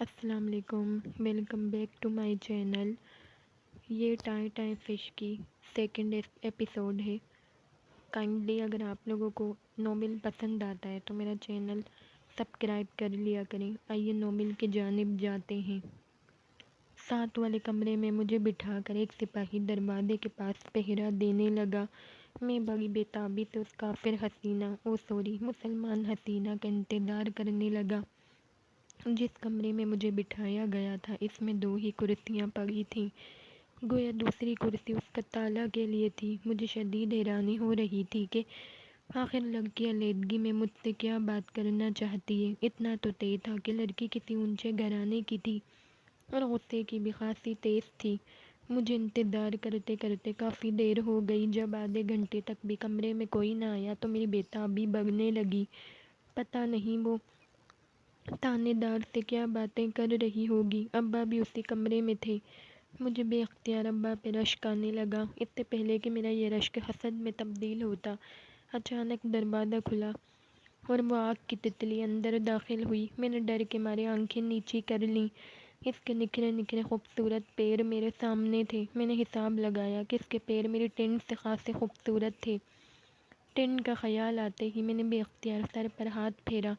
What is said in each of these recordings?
السلام علیکم، welcome back to my channel. یہ ٹائم فش کی سیکنڈ ایپیسوڈ ہے۔ کائنڈلی اگر آپ لوگوں کو ناول پسند آتا ہے تو میرا چینل سبسکرائب کر لیا کریں۔ آئیے ناول کی جانب جاتے ہیں۔ 7 والے کمرے میں مجھے بٹھا کر ایک سپاہی دروازے کے پاس پہرا دینے لگا۔ میں بڑی بےتابی سے اس کافر مسلمان حسینہ کا انتظار کرنے لگا۔ جس کمرے میں مجھے بٹھایا گیا تھا اس میں 2 ہی کرسیاں پڑی تھیں، گویا دوسری کرسی اس کا طالع کے لیے تھی۔ مجھے شدید حیرانی ہو رہی تھی کہ آخر لڑکی علیحدگی میں مجھ سے کیا بات کرنا چاہتی ہے۔ اتنا تو طے تھا کہ لڑکی کسی اونچے گھرانے کی تھی اور غصے کی بھی خاصی تیز تھی۔ مجھے انتظار کرتے کرتے کافی دیر ہو گئی۔ جب آدھے گھنٹے تک بھی کمرے میں کوئی نہ آیا تو میری بےتابی بڑھنے لگی۔ پتہ نہیں وہ تانے دار سے کیا باتیں کر رہی ہوگی۔ ابا بھی اسی کمرے میں تھے۔ مجھے بے اختیار ابا پہ رشک آنے لگا۔ اس سے پہلے کہ میرا یہ رشک حسد میں تبدیل ہوتا، اچانک دروازہ کھلا اور وہ آگ کی تتلی اندر داخل ہوئی۔ میں نے ڈر کے مارے آنکھیں نیچی کر لیں۔ اس کے نکھرے نکھرے خوبصورت پیر میرے سامنے تھے۔ میں نے حساب لگایا کہ اس کے پیر میری ٹینٹ سے خاصے خوبصورت تھے۔ ٹینٹ کا خیال آتے ہی میں نے بے اختیار سر پر ہاتھ پھیرا۔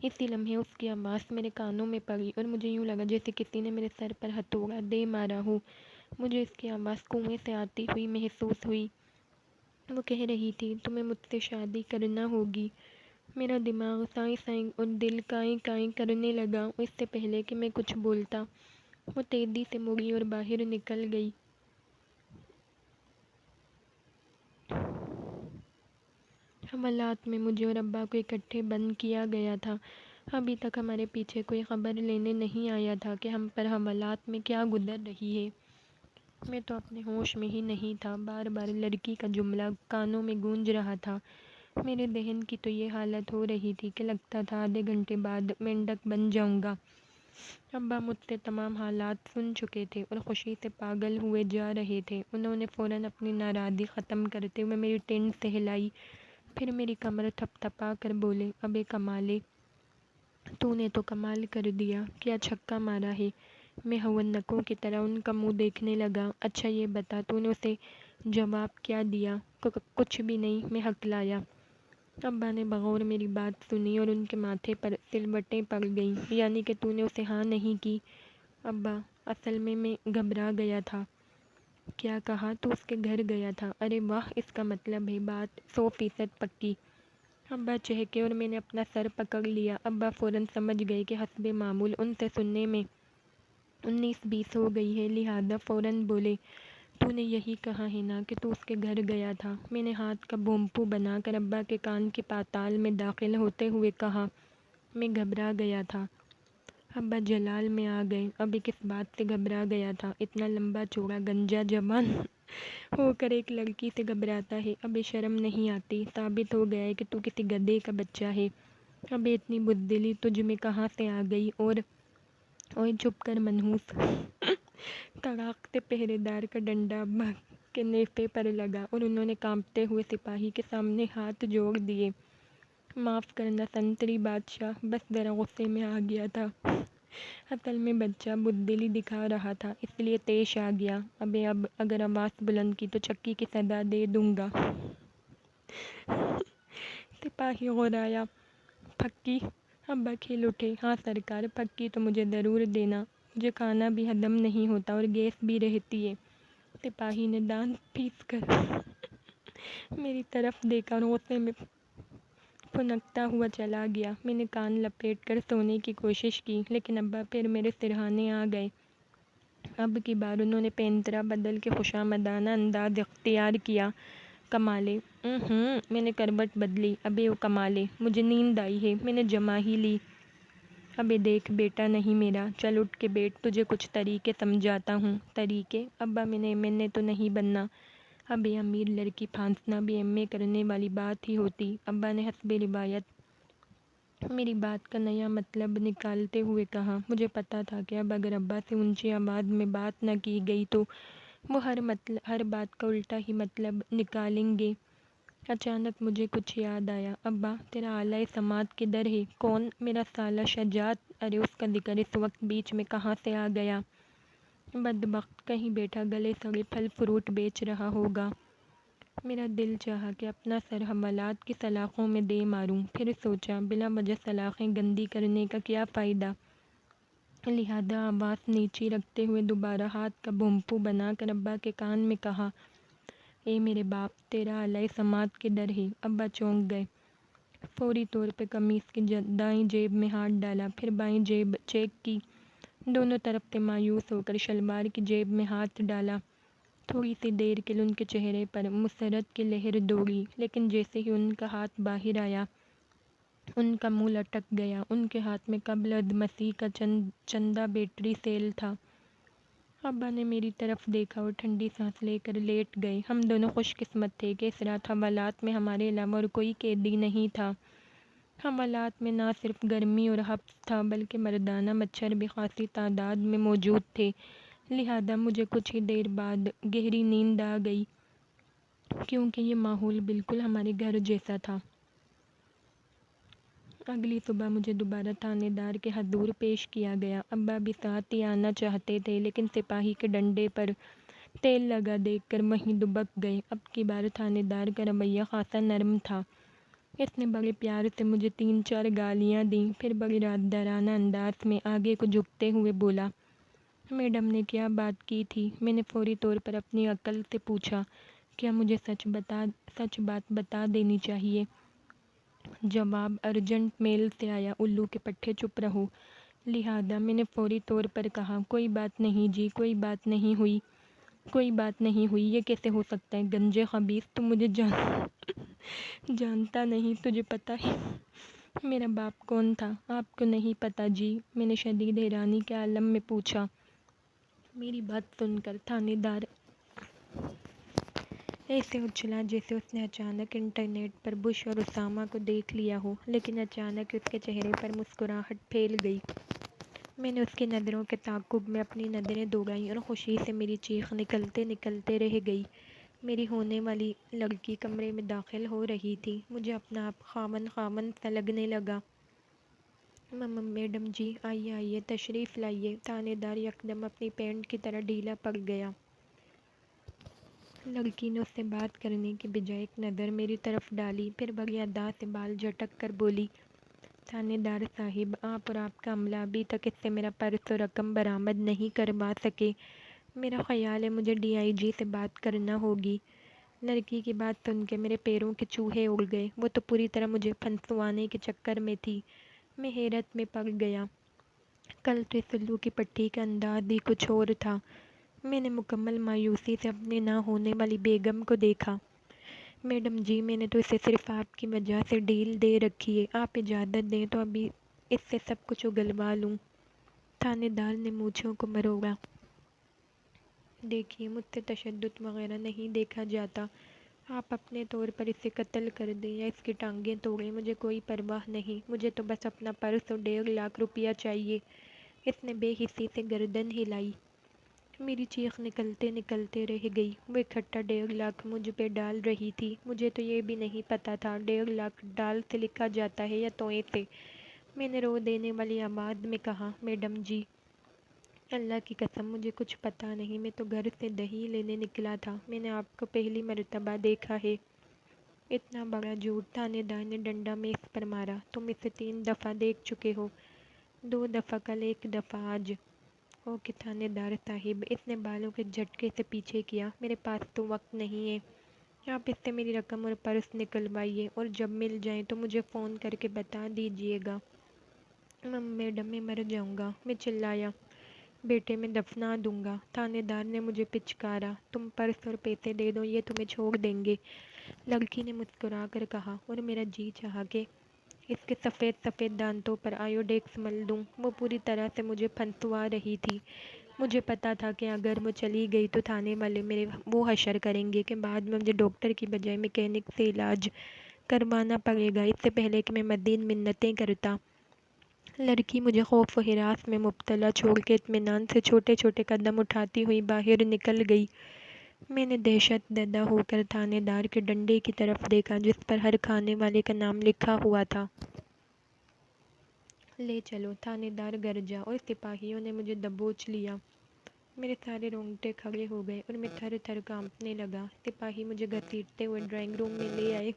اسی لمحے اس کی آواز میرے کانوں میں پڑی اور مجھے یوں لگا جیسے کسی نے میرے سر پر ہتھوڑا دے مارا ہو۔ مجھے اس کی آواز کنویں سے آتی ہوئی محسوس ہوئی۔ وہ کہہ رہی تھی، تمہیں مجھ سے شادی کرنا ہوگی۔ میرا دماغ سائیں سائیں اور دل کائیں کائیں کرنے لگا۔ اس سے پہلے کہ میں کچھ بولتا وہ تیزی سے مڑی اور باہر نکل گئی۔ حوالات میں مجھے اور ابا کو اکٹھے بند کیا گیا تھا۔ ابھی تک ہمارے پیچھے کوئی خبر لینے نہیں آیا تھا کہ ہم پر حوالات میں کیا گزر رہی ہے۔ میں تو اپنے ہوش میں ہی نہیں تھا۔ بار بار لڑکی کا جملہ کانوں میں گونج رہا تھا۔ میرے ذہن کی تو یہ حالت ہو رہی تھی کہ لگتا تھا آدھے گھنٹے بعد مینڈک بن جاؤں گا۔ ابا مجھ سے تمام حالات سن چکے تھے اور خوشی سے پاگل ہوئے جا رہے تھے۔ انہوں نے فوراً اپنی ناراضگی ختم کرتے ہوئے میری ٹینٹ سے ہلائی، پھر میری کمر تھپ تھپا کر بولے، ابے کمالے، تو نے تو کمال کر دیا، کیا چھکا مارا ہے۔ میں ہونکوں کی طرح ان کا منہ دیکھنے لگا۔ اچھا یہ بتا تو نے اسے جواب کیا دیا؟ کچھ بھی نہیں، میں ہکلایا۔ ابا نے بغور میری بات سنی اور ان کے ماتھے پر سلوٹیں پڑ گئیں۔ یعنی کہ تو نے اسے ہاں نہیں کی؟ ابا، اصل میں گھبرا گیا تھا۔ کیا کہا؟ تو اس کے گھر گیا تھا؟ ارے واہ، اس کا مطلب ہے بات 100% پکی۔ ابا چہکے اور میں نے اپنا سر پکڑ لیا۔ ابا فوراً سمجھ گئے کہ حسب معمول ان سے سننے میں 19-20 ہو گئی ہے، لہٰذا فوراً بولے، تو نے یہی کہا ہے نا کہ تو اس کے گھر گیا تھا؟ میں نے ہاتھ کا بھونپو بنا کر ابا کے کان کے پاتال میں داخل ہوتے ہوئے کہا، میں گھبرا گیا تھا۔ ابا جلال میں آ گئے۔ ابھی کس بات سے گھبرا گیا تھا؟ اتنا لمبا چوڑا گنجا جوان ہو کر ایک لڑکی سے گھبراتا ہے؟ ابے شرم نہیں آتی؟ ثابت ہو گیا ہے کہ تو کسی گدھے کا بچہ ہے۔ ابے اتنی بزدلی تجھ میں کہاں سے آ گئی؟ اور اوئے چپ کر منحوس۔ تڑاک سے پہرے دار کا ڈنڈا ابا کے نیفے پر لگا اور انہوں نے کانپتے ہوئے سپاہی کے سامنے ہاتھ جوڑ دیے۔ معاف کرنا سنتری بادشاہ، بس ذرا غصے میں آ گیا تھا۔ اصل میں بچہ بزدلی دکھا رہا تھا اس لیے پیش آ گیا۔ ابے اب اگر آواز بلند کی تو چکی کی سزا دے دوں گا۔ سپاہی غورایا۔ پھکی؟ ابا کھل اٹھے۔ ہاں سرکار، پھکی تو مجھے ضرور دینا، مجھے کھانا بھی ہضم نہیں ہوتا اور گیس بھی رہتی ہے۔ سپاہی نے دانت پیس کر میری طرف دیکھا اور غصے میں پھنکتا ہوا چلا گیا۔ میں نے کان لپیٹ کر سونے کی کوشش کی لیکن ابا پھر میرے سرہانے آ گئے۔ اب کی بار انہوں نے پینترا بدل کے خوشامدانہ انداز اختیار کیا۔ کمالے؟ میں نے کروٹ بدلی۔ ابے او کمالے، مجھے نیند آئی ہے، میں نے جما ہی لی۔ ابے دیکھ بیٹا نہیں میرا، چل اٹھ کے بیٹھ، تجھے کچھ طریقے سمجھاتا ہوں۔ طریقے؟ ابا میں نے MNA تو نہیں بننا۔ ابے امیر لڑکی پھانسنا بھی MA کرنے والی بات ہی ہوتی۔ ابا نے حسب روایت میری بات کا نیا مطلب نکالتے ہوئے کہا۔ مجھے پتا تھا کہ اب اگر ابا سے اونچی آواز میں بات نہ کی گئی تو وہ ہر بات کا الٹا ہی مطلب نکالیں گے۔ اچانک مجھے کچھ یاد آیا۔ ابا، تیرا آلۂ سماعت کدھر ہے؟ کون؟ میرا سالہ شجاعت ارے اس کا ذکر اس وقت بیچ میں کہاں سے آ گیا؟ بدبخت کہیں بیٹھا گلے سڑے پھل فروٹ بیچ رہا ہوگا۔ میرا دل چاہا کہ اپنا سر حوالات کی سلاخوں میں دے ماروں، پھر سوچا بلا وجہ سلاخیں گندی کرنے کا کیا فائدہ، لہذا آواز نیچی رکھتے ہوئے دوبارہ ہاتھ کا بھونپو بنا کر ابا کے کان میں کہا، اے میرے باپ، تیرا علیہ سماعت کدھر ہے؟ ابا چونک گئے، فوری طور پہ قمیص کی دائیں جیب میں ہاتھ ڈالا، پھر بائیں جیب چیک کی، دونوں طرف سے مایوس ہو کر شلوار کی جیب میں ہاتھ ڈالا۔ تھوڑی سی دیر کے لیے ان کے چہرے پر مسرت کی لہر دوڑی، لیکن جیسے ہی ان کا ہاتھ باہر آیا ان کا منہ لٹک گیا۔ ان کے ہاتھ میں قبل از مسیح کا چندہ بیٹری سیل تھا۔ ابا نے میری طرف دیکھا اور ٹھنڈی سانس لے کر لیٹ گئے۔ ہم دونوں خوش قسمت تھے کہ اس رات حوالات میں ہمارے علاوہ اور کوئی قیدی نہیں تھا۔ حوالات میں نہ صرف گرمی اور حبس تھا بلکہ مردانہ مچھر بھی خاصی تعداد میں موجود تھے، لہذا مجھے کچھ ہی دیر بعد گہری نیند آ گئی، کیونکہ یہ ماحول بالکل ہمارے گھر جیسا تھا۔ اگلی صبح مجھے دوبارہ تھانے دار کے حضور پیش کیا گیا۔ ابا بھی ساتھ ہی آنا چاہتے تھے، لیکن سپاہی کے ڈنڈے پر تیل لگا دیکھ کر وہیں دبک گئے۔ اب کی بار تھانے دار کا رویہ خاصا نرم تھا۔ اس نے بڑے پیار سے مجھے 3-4 گالیاں دیں، پھر بڑی رازدارانہ انداز میں آگے کو جھکتے ہوئے بولا، میڈم نے کیا بات کی تھی؟ میں نے فوری طور پر اپنی عقل سے پوچھا، کیا مجھے سچ بات بتا دینی چاہیے؟ جواب ارجنٹ میل سے آیا، الو کے پٹھے چپ رہو۔ لہذا میں نے فوری طور پر کہا، کوئی بات نہیں جی، کوئی بات نہیں ہوئی، کوئی بات نہیں ہوئی، یہ کیسے ہو سکتا ہے؟ گنجے خبیث، تم مجھے جانتا نہیں، تجھے پتہ ہے میرا باپ کون تھا؟ آپ کو نہیں پتہ جی، میں نے شدید حیرانی کے عالم میں پوچھا۔ میری بات سن کر تھانے دار ایسے اچھلا جیسے اس نے اچانک انٹرنیٹ پر بش اور اسامہ کو دیکھ لیا ہو، لیکن اچانک اس کے چہرے پر مسکراہٹ پھیل گئی۔ میں نے اس کی نظروں کے تعاقب میں اپنی نظریں دوڑائیں اور خوشی سے میری چیخ نکلتے رہ گئی۔ میری ہونے والی لڑکی کمرے میں داخل ہو رہی تھی۔ مجھے اپنا آپ خاون سا لگنے لگا۔ میڈم جی، آئیے تشریف لائیے۔ تھانے دار یکدم اپنی پینٹ کی طرح ڈھیلا پڑ گیا۔ لڑکی نے اس سے بات کرنے کے بجائے ایک نظر میری طرف ڈالی، پھر بڑی ادا سے بال جھٹک کر بولی، تھانے دار صاحب، آپ اور آپ کا عملہ ابھی تک اس سے میرا پرس اور رقم برآمد نہیں کروا سکے۔ میرا خیال ہے مجھے ڈی آئی جی سے بات کرنا ہوگی۔ لڑکی کی بات سن کے میرے پیروں کے چوہے اڑ گئے۔ وہ تو پوری طرح مجھے پھنسوانے کے چکر میں تھی۔ میں حیرت میں پڑ گیا۔ کل تو اس الو کی پٹھی کا انداز ہی کچھ اور تھا۔ میں نے مکمل مایوسی سے اپنے نہ ہونے والی بیگم کو دیکھا۔ میڈم جی، میں نے تو اسے صرف آپ کی وجہ سے ڈیل دے رکھی ہے، آپ اجازت دیں تو ابھی اس سے سب کچھ اگلوا لوں۔ تھانے دار نے مونچھوں کو مروڑا۔ دیکھیے، مجھ سے تشدد وغیرہ نہیں دیکھا جاتا۔ آپ اپنے طور پر اسے قتل کر دیں یا اس کی ٹانگیں توڑیں، مجھے کوئی پرواہ نہیں۔ مجھے تو بس اپنا پرس اور 1.5 لاکھ روپیہ چاہیے۔ اس نے بے حسی سے گردن ہلائی۔ میری چیخ نکلتے رہ گئی۔ وہ اکٹھا 1.5 لاکھ مجھ پہ ڈال رہی تھی۔ مجھے تو یہ بھی نہیں پتہ تھا 1.5 لاکھ ڈال سے لکھا جاتا ہے یا توئیں سے۔ میں نے رو دینے والی آواز میں کہا، میڈم جی، اللہ کی قسم مجھے کچھ پتہ نہیں، میں تو گھر سے دہی لینے نکلا تھا۔ میں نے آپ کو پہلی مرتبہ دیکھا ہے۔ اتنا بڑا جھوٹ! تھانے دار نے ڈنڈا میز پر مارا۔ تم اسے 3 دفعہ دیکھ چکے ہو، 2 دفعہ کل، 1 دفعہ آج۔ اوکے تھانے دار صاحب، اس نے بالوں کے جھٹکے سے پیچھے کیا، میرے پاس تو وقت نہیں ہے۔ آپ اس سے میری رقم اور پرس نکلوائیے اور جب مل جائیں تو مجھے فون کر کے بتا دیجیے گا۔ میڈم، میں مر جاؤں گا، میں چلایا۔ بیٹے میں دفنا دوں گا۔ تھانے دار نے مجھے پچکارا، تم پرس اور پیسے دے دو، یہ تمہیں چھوڑ دیں گے۔ لڑکی نے مسکرا کر کہا، اور میرا جی چاہا کہ اس کے سفید دانتوں پر آیوڈیکس مل دوں۔ وہ پوری طرح سے مجھے پھنسوا رہی تھی۔ مجھے پتا تھا کہ اگر وہ چلی گئی تو تھانے والے میرے وہ حشر کریں گے کہ بعد میں مجھے ڈاکٹر کی بجائے میکینک سے علاج کروانا پڑے گا۔ اس سے پہلے کہ میں مزید منتیں کرتا، لڑکی مجھے خوف و ہراس میں مبتلا چھوڑ کے اطمینان سے چھوٹے قدم اٹھاتی ہوئی باہر نکل گئی۔ میں نے دہشت زدہ ہو کر تھانے دار کے ڈنڈے کی طرف دیکھا جس پر ہر کھانے والے کا نام لکھا ہوا تھا۔ لے چلو تھانے دار گرجا اور سپاہیوں نے مجھے دبوچ لیا۔ میرے سارے رونگٹے کھڑے ہو گئے اور میں تھر تھر کانپنے لگا۔ سپاہی مجھے گھسیٹتے ہوئے ڈرائنگ روم میں لے آئے۔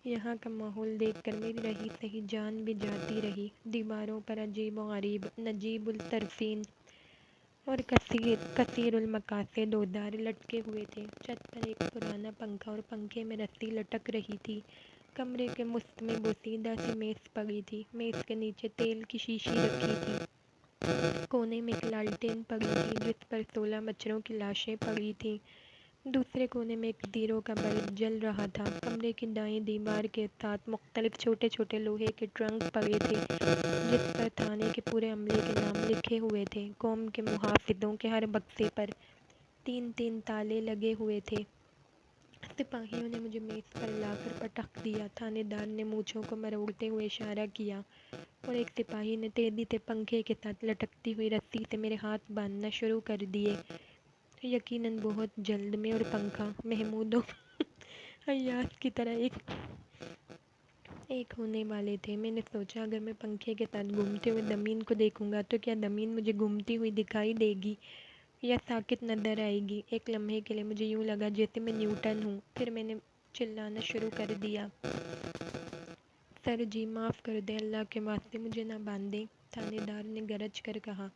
یہاں کا ماحول دیکھ کر میری رہی سہی جان بھی جاتی رہی۔ دیواروں پر عجیب و غریب، نجیب الطرفین اور کثیر المقاصد دودار لٹکے ہوئے تھے۔ چھت پر ایک پرانا پنکھا اور پنکھے میں رسی لٹک رہی تھی۔ کمرے کے وسط میں بوسیدہ سی میز پڑی تھی۔ میز کے نیچے تیل کی شیشی رکھی تھی۔ کونے میں ایک لالٹین پڑی تھی جس پر 16 بچڑوں کی لاشیں پڑی تھیں۔ دوسرے کونے میں ایک زیرو کا بلب جل رہا تھا۔ کمرے کی دائیں دیوار کے ساتھ مختلف چھوٹے چھوٹے لوہے کے ٹرنک پڑے تھے جس پر تھانے کے پورے عملے کے نام لکھے ہوئے تھے۔ قوم کے محافظوں کے ہر بکسے پر 3 تالے لگے ہوئے تھے۔ سپاہیوں نے مجھے میز پر لا کر پٹخ دیا۔ تھانے دار نے مونچھوں کو مروڑتے ہوئے اشارہ کیا اور ایک سپاہی نے تیزی سے پنکھے کے ساتھ لٹکتی ہوئی رسی سے میرے ہاتھ باندھنا شروع کر دیے۔ یقیناً بہت جلد میں اور پنکھا محمود و ایاز کی طرح ایک ہونے والے تھے۔ میں نے سوچا اگر میں پنکھے کے ساتھ گھومتے ہوئے زمین کو دیکھوں گا تو کیا زمین مجھے گھومتی ہوئی دکھائی دے گی یا ساکت نظر آئے گی؟ ایک لمحے کے لیے مجھے یوں لگا جیسے میں نیوٹن ہوں۔ پھر میں نے چلانا شروع کر دیا۔ سر جی معاف کر دیں، اللہ کے واسطے مجھے نہ باندھیں، تھانے دار نے گرج کر کہا۔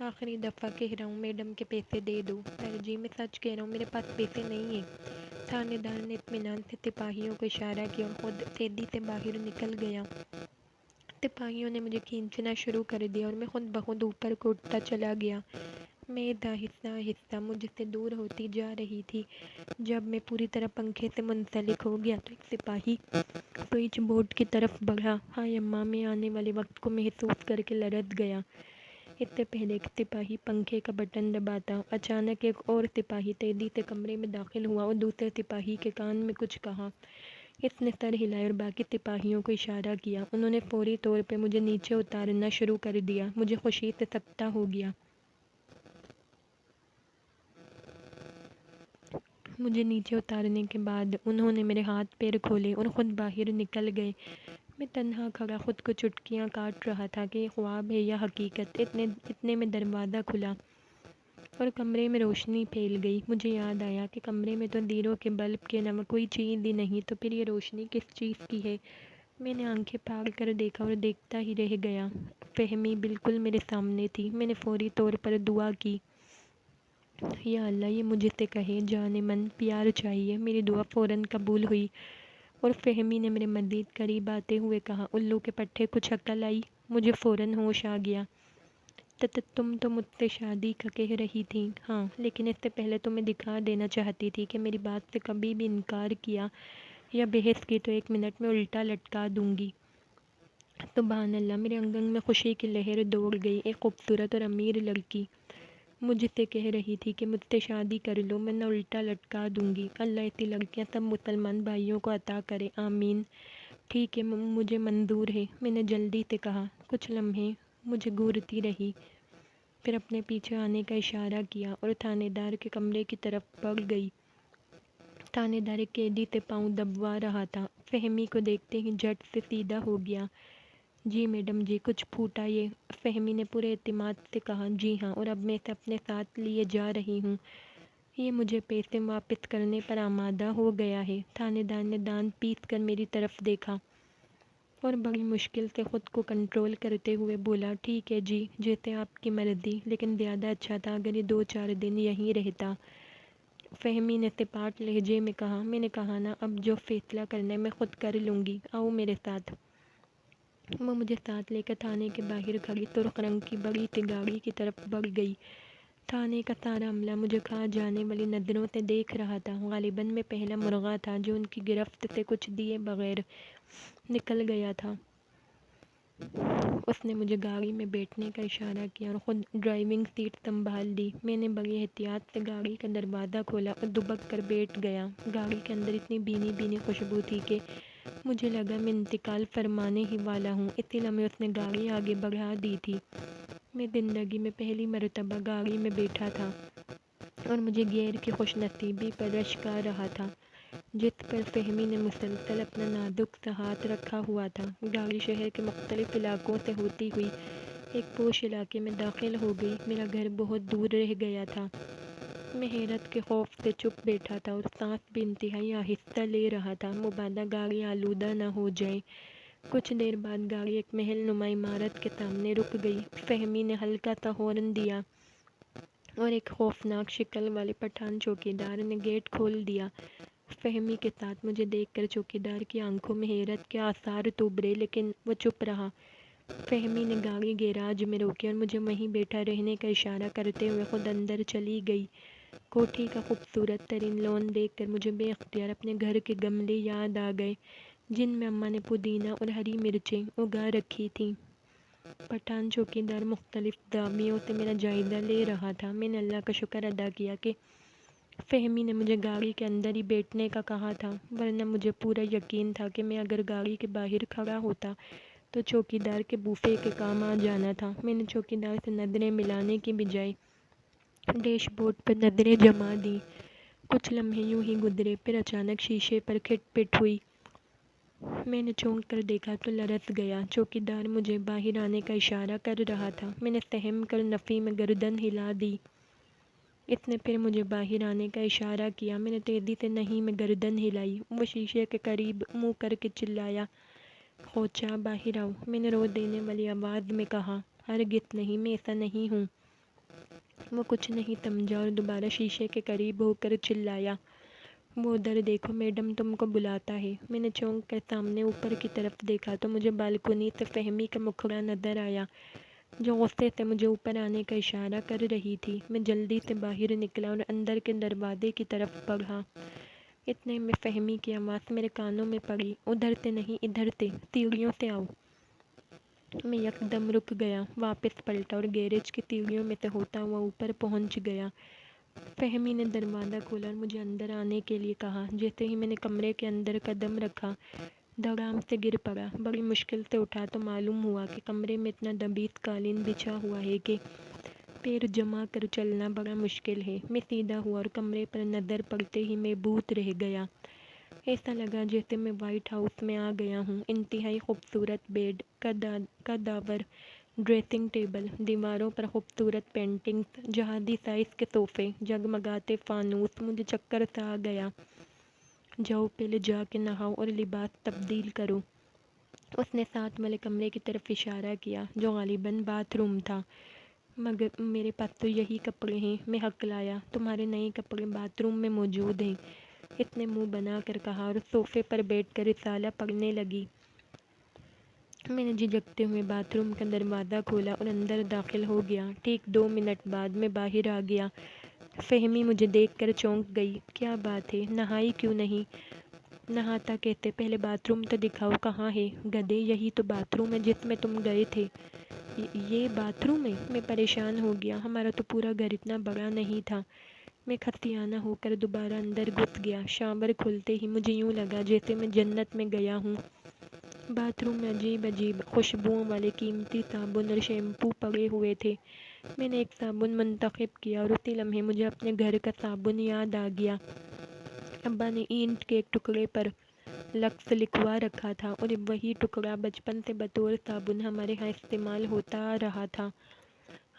آخری دفعہ کہہ رہا ہوں میڈم کے پیسے دے دو۔ سر جی میں سچ کہہ رہا ہوں، میرے پاس پیسے نہیں ہیں۔ تھانے دار نے اطمینان سے سپاہیوں کو اشارہ کیا اور خود تیزی سے باہر نکل گیا۔ سپاہیوں نے مجھے کھینچنا شروع کر دیا اور میں خود بخود اوپر کو اٹھتا چلا گیا۔ میز آہستہ آہستہ مجھ سے دور ہوتی جا رہی تھی۔ جب میں پوری طرح پنکھے سے منسلک ہو گیا تو ایک سپاہی سوئچ بورڈ کی طرف بڑھا۔ ہائے اماں، میں آنے والے وقت کو محسوس کر کے لرز گیا۔ اس سے پہلے ایک سپاہی پنکھے کا بٹن دباتا، اچانک ایک اور سپاہی تیزی سے کمرے میں داخل ہوا اور دوسرے سپاہی کے کان میں کچھ کہا۔ اس نے سر ہلایا اور باقی سپاہیوں کو اشارہ کیا۔ انہوں نے فوری طور پہ مجھے نیچے اتارنا شروع کر دیا۔ مجھے خوشی سے سکتہ ہو گیا۔ مجھے نیچے اتارنے کے بعد انہوں نے میرے ہاتھ پیر کھولے اور خود باہر نکل گئے۔ میں تنہا کھڑا خود کو چٹکیاں کاٹ رہا تھا کہ یہ خواب ہے یا حقیقت۔ اتنے میں دروازہ کھلا اور کمرے میں روشنی پھیل گئی۔ مجھے یاد آیا کہ کمرے میں تو زیرو کے بلب کے علاوہ کوئی چیز ہی نہیں، تو پھر یہ روشنی کس چیز کی ہے؟ میں نے آنکھیں پھاڑ کر دیکھا اور دیکھتا ہی رہ گیا۔ فہمی بالکل میرے سامنے تھی۔ میں نے فوری طور پر دعا کی، یا اللہ یہ مجھ سے کہے، جان من پیار چاہیے۔ میری دعا فوراً قبول ہوئی اور فہمی نے میرے مزید قریب آتے ہوئے کہا، الو کے پٹھے کچھ عقل آئی؟ مجھے فوراً ہوش آ گیا۔ تم تو مجھ سے شادی کا کہہ رہی تھی۔ ہاں، لیکن اس سے پہلے تمہیں دکھا دینا چاہتی تھی کہ میری بات سے کبھی بھی انکار کیا یا بحث کی تو 1 منٹ میں الٹا لٹکا دوں گی۔ سبحان اللہ، میرے انگن میں خوشی کی لہر دوڑ گئی۔ ایک خوبصورت اور امیر لڑکی مجھ سے کہہ رہی تھی کہ مجھ سے شادی کر لو ورنہ الٹا لٹکا دوں گی۔ اللہ ایسی لڑکیاں سب مسلمان بھائیوں کو عطا کرے، آمین۔ ٹھیک ہے، مجھے منظور ہے، میں نے جلدی سے کہا۔ کچھ لمحے مجھے گھورتی رہی، پھر اپنے پیچھے آنے کا اشارہ کیا اور تھانے دار کے کمرے کی طرف بڑھ گئی۔ تھانے دار ایک قیدی سے پاؤں دبوا رہا تھا۔ فہمی کو دیکھتے ہی جھٹ سے سیدھا ہو گیا۔ جی میڈم جی، کچھ پھوٹا یہ؟ فہمی نے پورے اعتماد سے کہا۔ جی ہاں، اور اب میں اسے اپنے ساتھ لیے جا رہی ہوں۔ یہ مجھے پیسے واپس کرنے پر آمادہ ہو گیا ہے۔ تھانے دار نے دانت پیس کر میری طرف دیکھا اور بڑی مشکل سے خود کو کنٹرول کرتے ہوئے بولا، ٹھیک ہے جی، جیسے آپ کی مرضی، لیکن زیادہ اچھا تھا اگر یہ 2-4 دن یہیں رہتا۔ فہمی نے سپاٹ لہجے میں کہا۔ میں نے کہا نا، اب جو فیصلہ کرنا ہے میں خود کر لوں گی، آؤ میرے ساتھ۔ وہ مجھے ساتھ لے کر تھانے کے باہر کھڑی سرخ رنگ کی بڑی سی گاڑی کی طرف بڑھ گئی۔ تھانے کا سارا عملہ مجھے کھا جانے والی نظروں سے دیکھ رہا تھا۔ غالباً میں پہلا مرغا تھا جو ان کی گرفت سے کچھ دیے بغیر نکل گیا تھا۔ اس نے مجھے گاڑی میں بیٹھنے کا اشارہ کیا اور خود ڈرائیونگ سیٹ سنبھال لی۔ میں نے بڑی احتیاط سے گاڑی کا دروازہ کھولا اور دبک کر بیٹھ گیا۔ گاڑی کے اندر اتنی بھینی بھینی خوشبو تھی کہ مجھے لگا میں انتقال فرمانے ہی والا ہوں۔ اسی لمحے اس نے گاڑی آگے بڑھا دی تھی۔ میں زندگی میں پہلی مرتبہ گاڑی میں بیٹھا تھا اور مجھے گیئر کی خوش نصیبی پر رشک آ رہا تھا۔ جس پر فہمی نے مسلسل اپنا نازک سا ہاتھ رکھا ہوا تھا۔ گاڑی شہر کے مختلف علاقوں سے ہوتی ہوئی ایک پوش علاقے میں داخل ہو گئی۔ میرا گھر بہت دور رہ گیا تھا۔ میں حیرت کے خوف سے چپ بیٹھا تھا اور سانس بھی انتہائی آہستہ لے رہا تھا، مبادا گاڑی آلودہ نہ ہو جائے۔ کچھ دیر بعد گاڑی ایک محل نما عمارت کے سامنے رک گئی۔ فہمی نے ہلکا سا ہارن دیا اور ایک خوفناک شکل والے پٹھان چوکیدار نے گیٹ کھول دیا۔ فہمی کے ساتھ مجھے دیکھ کر چوکیدار کی آنکھوں میں حیرت کے آثار تو ابھرے، لیکن وہ چپ رہا۔ فہمی نے گاڑی گیراج میں روکی اور مجھے وہیں بیٹھا رہنے کا اشارہ کرتے ہوئے خود اندر چلی گئی۔ کوٹھی کا خوبصورت ترین لان دیکھ کر مجھے بے اختیار اپنے گھر کے گملے یاد آ گئے، جن میں اماں نے پودینہ اور ہری مرچیں اگا رکھی تھیں۔ پٹھان چوکیدار مختلف زاویوں سے میرا جائزہ لے رہا تھا۔ میں نے اللہ کا شکر ادا کیا کہ فہمی نے مجھے گاڑی کے اندر ہی بیٹھنے کا کہا تھا، ورنہ مجھے پورا یقین تھا کہ میں اگر گاڑی کے باہر کھڑا ہوتا تو چوکیدار کے بوفے کے کام آ جانا تھا۔ میں نے چوکیدار سے نظریں ملانے کی بجائے ڈیش بورڈ پر نظریں جما دیں۔ کچھ لمحے یوں ہی گزرے، پھر اچانک شیشے پر کھٹ پٹ ہوئی۔ میں نے چونک کر دیکھا تو لرز گیا۔ چوکیدار مجھے باہر آنے کا اشارہ کر رہا تھا۔ میں نے سہم کر نفی میں گردن ہلا دی۔ اس نے پھر مجھے باہر آنے کا اشارہ کیا۔ میں نے تیزی سے نہیں میں گردن ہلائی۔ وہ شیشے کے قریب منہ کر کے چلایا، خوچا باہر آؤ۔ میں نے رو دینے والی آواز میں کہا، ہرگز نہیں، میں ایسا نہیں ہوں۔ وہ کچھ نہیں سمجھا اور دوبارہ شیشے کے قریب ہو کر چلایا، وہ ادھر دیکھو، میڈم تم کو بلاتا ہے۔ میں نے چونک کر سامنے اوپر کی طرف دیکھا تو مجھے بالکنی سے فہمی کا مکھڑا نظر آیا، جو غصے سے مجھے اوپر آنے کا اشارہ کر رہی تھی۔ میں جلدی سے باہر نکلا اور اندر کے دروازے کی طرف بڑھا۔ اتنے میں فہمی کی آواز میرے کانوں میں پڑی، ادھر سے نہیں، ادھر سے، سیڑھیوں سے آؤ۔ میں یکدم رک گیا، واپس پلٹا اور گیراج کی سیڑھیوں میں سے ہوتا ہوا اوپر پہنچ گیا۔ فہمی نے دروازہ کھولا اور مجھے اندر آنے کے لیے کہا۔ جیسے ہی میں نے کمرے کے اندر قدم رکھا، دھڑام سے گر پڑا۔ بڑی مشکل سے اٹھا تو معلوم ہوا کہ کمرے میں اتنا دبیز قالین بچھا ہوا ہے کہ پیر جما کر چلنا بڑا مشکل ہے۔ میں سیدھا ہوا اور کمرے پر نظر پڑتے ہی میں بھوت رہ گیا۔ ایسا لگا جیسے میں وائٹ ہاؤس میں آ گیا ہوں۔ انتہائی خوبصورت بیڈ، قداور ڈریسنگ ٹیبل، دیواروں پر خوبصورت پینٹنگز، جہازی سائز کے صوفے، جگمگاتے فانوس۔ مجھے چکر سا آ گیا۔ جاؤ، پہلے جا کے نہاؤ اور لباس تبدیل کرو۔ اس نے ساتھ والے کمرے کی طرف اشارہ کیا، جو غالباً باتھ روم تھا۔ مگر میرے پاس تو یہی کپڑے ہیں، میں ہکلایا۔ تمہارے نئے کپڑے باتھ روم میں موجود ہیں، اس نے منہ بنا کر کہا اور صوفے پر بیٹھ کر رسالہ پڑھنے لگی۔ میں نے جھجکتے ہوئے باتھ روم کا دروازہ کھولا اور اندر داخل ہو گیا۔ ٹھیک 2 منٹ بعد میں باہر آ گیا۔ فہمی مجھے دیکھ کر چونک گئی۔ کیا بات ہے، نہائی کیوں نہیں؟ نہاتا کیسے، پہلے باتھ روم تو دکھاؤ، کہاں ہے؟ گدھے، یہی تو باتھ روم ہے جس میں تم گئے تھے۔ یہ باتھ روم ہے؟ میں پریشان ہو گیا، ہمارا تو پورا گھر اتنا بڑا نہیں تھا۔ میں خفیانہ ہو کر دوبارہ اندر گھس گیا۔ شاور کھلتے ہی مجھے یوں لگا جیسے میں جنت میں گیا ہوں۔ باتھ روم میں عجیب عجیب خوشبوؤں والے قیمتی صابن اور شیمپو پڑے ہوئے تھے۔ میں نے ایک صابن منتخب کیا اور اسی لمحے مجھے اپنے گھر کا صابن یاد آ گیا۔ ابا نے اینٹ کے ایک ٹکڑے پر لکس لکھوا رکھا تھا اور وہی ٹکڑا بچپن سے بطور صابن ہمارے ہاں استعمال ہوتا آ رہا تھا۔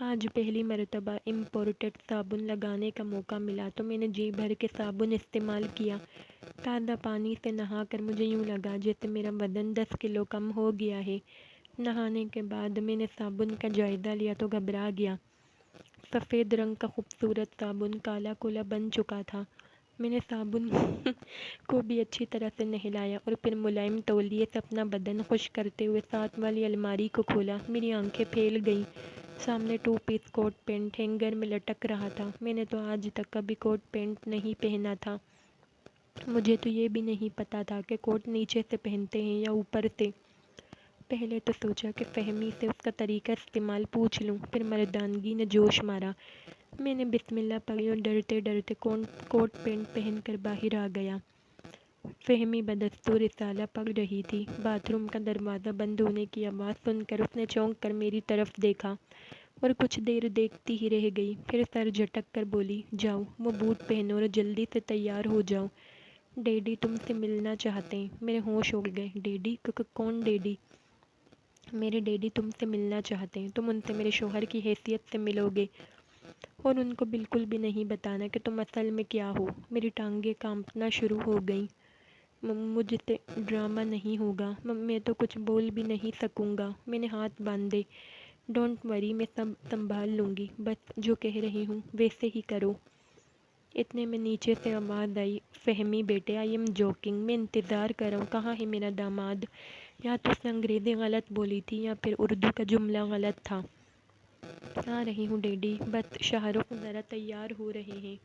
آج پہلی مرتبہ امپورٹڈ صابن لگانے کا موقع ملا تو میں نے جی بھر کے صابن استعمال کیا۔ تازہ پانی سے نہا کر مجھے یوں لگا جیسے میرا وزن 10 کلو کم ہو گیا ہے۔ نہانے کے بعد میں نے صابن کا جائزہ لیا تو گھبرا گیا۔ سفید رنگ کا خوبصورت صابن کالا کولا بن چکا تھا۔ میں نے صابن کو بھی اچھی طرح سے نہلایا اور پھر ملائم تولیے سے اپنا بدن خشک کرتے ہوئے ساتھ والی الماری کو کھولا۔ میری آنکھیں پھیل گئیں۔ سامنے 2 پیس کوٹ پینٹ ہینگر میں لٹک رہا تھا۔ میں نے تو آج تک کبھی کوٹ پینٹ نہیں پہنا تھا۔ مجھے تو یہ بھی نہیں پتا تھا کہ کوٹ نیچے سے پہنتے ہیں یا اوپر سے۔ پہلے تو سوچا کہ فہمی سے اس کا طریقہ استعمال پوچھ لوں، پھر مردانگی نے جوش مارا۔ میں نے بسم اللہ پڑھی اور ڈرتے ڈرتے کوٹ پینٹ پہن کر باہر آ گیا۔ فہمی بدستور رسالہ پڑھ رہی تھی۔ باتھ روم کا دروازہ بند ہونے کی آواز سن کر اس نے چونک کر میری طرف دیکھا اور کچھ دیر دیکھتی ہی رہ گئی، پھر سر جھٹک کر بولی، جاؤ، وہ بوٹ پہنو اور جلدی سے تیار ہو جاؤ۔ ڈیڈی تم سے ملنا چاہتے ہیں۔ میرے ہوش اڑ گئے۔ ڈیڈی؟ کون ڈیڈی؟ میرے ڈیڈی تم سے ملنا چاہتے ہیں، تم ان سے میرے شوہر کی حیثیت سے ملو گے اور ان کو بالکل بھی نہیں بتانا کہ تم اصل میں کیا ہو۔ میری ٹانگیں کانپنا شروع ہو گئیں۔ مجھ سے ڈرامہ نہیں ہوگا، میں تو کچھ بول بھی نہیں سکوں گا۔ میں نے ہاتھ باندھے۔ ڈونٹ وری، میں سب سنبھال لوں گی، بس جو کہہ رہی ہوں ویسے ہی کرو۔ اتنے میں نیچے سے آواز آئی، فہمی بیٹے، آئی ایم جوکنگ، میں انتظار کر رہا ہوں، کہاں ہے میرا داماد؟ یا تو اس نے انگریزی غلط بولی تھی یا پھر اردو کا جملہ غلط تھا۔ آ رہی ہوں ڈیڈی، بس شاہ رخ ذرا تیار ہو رہے ہیں،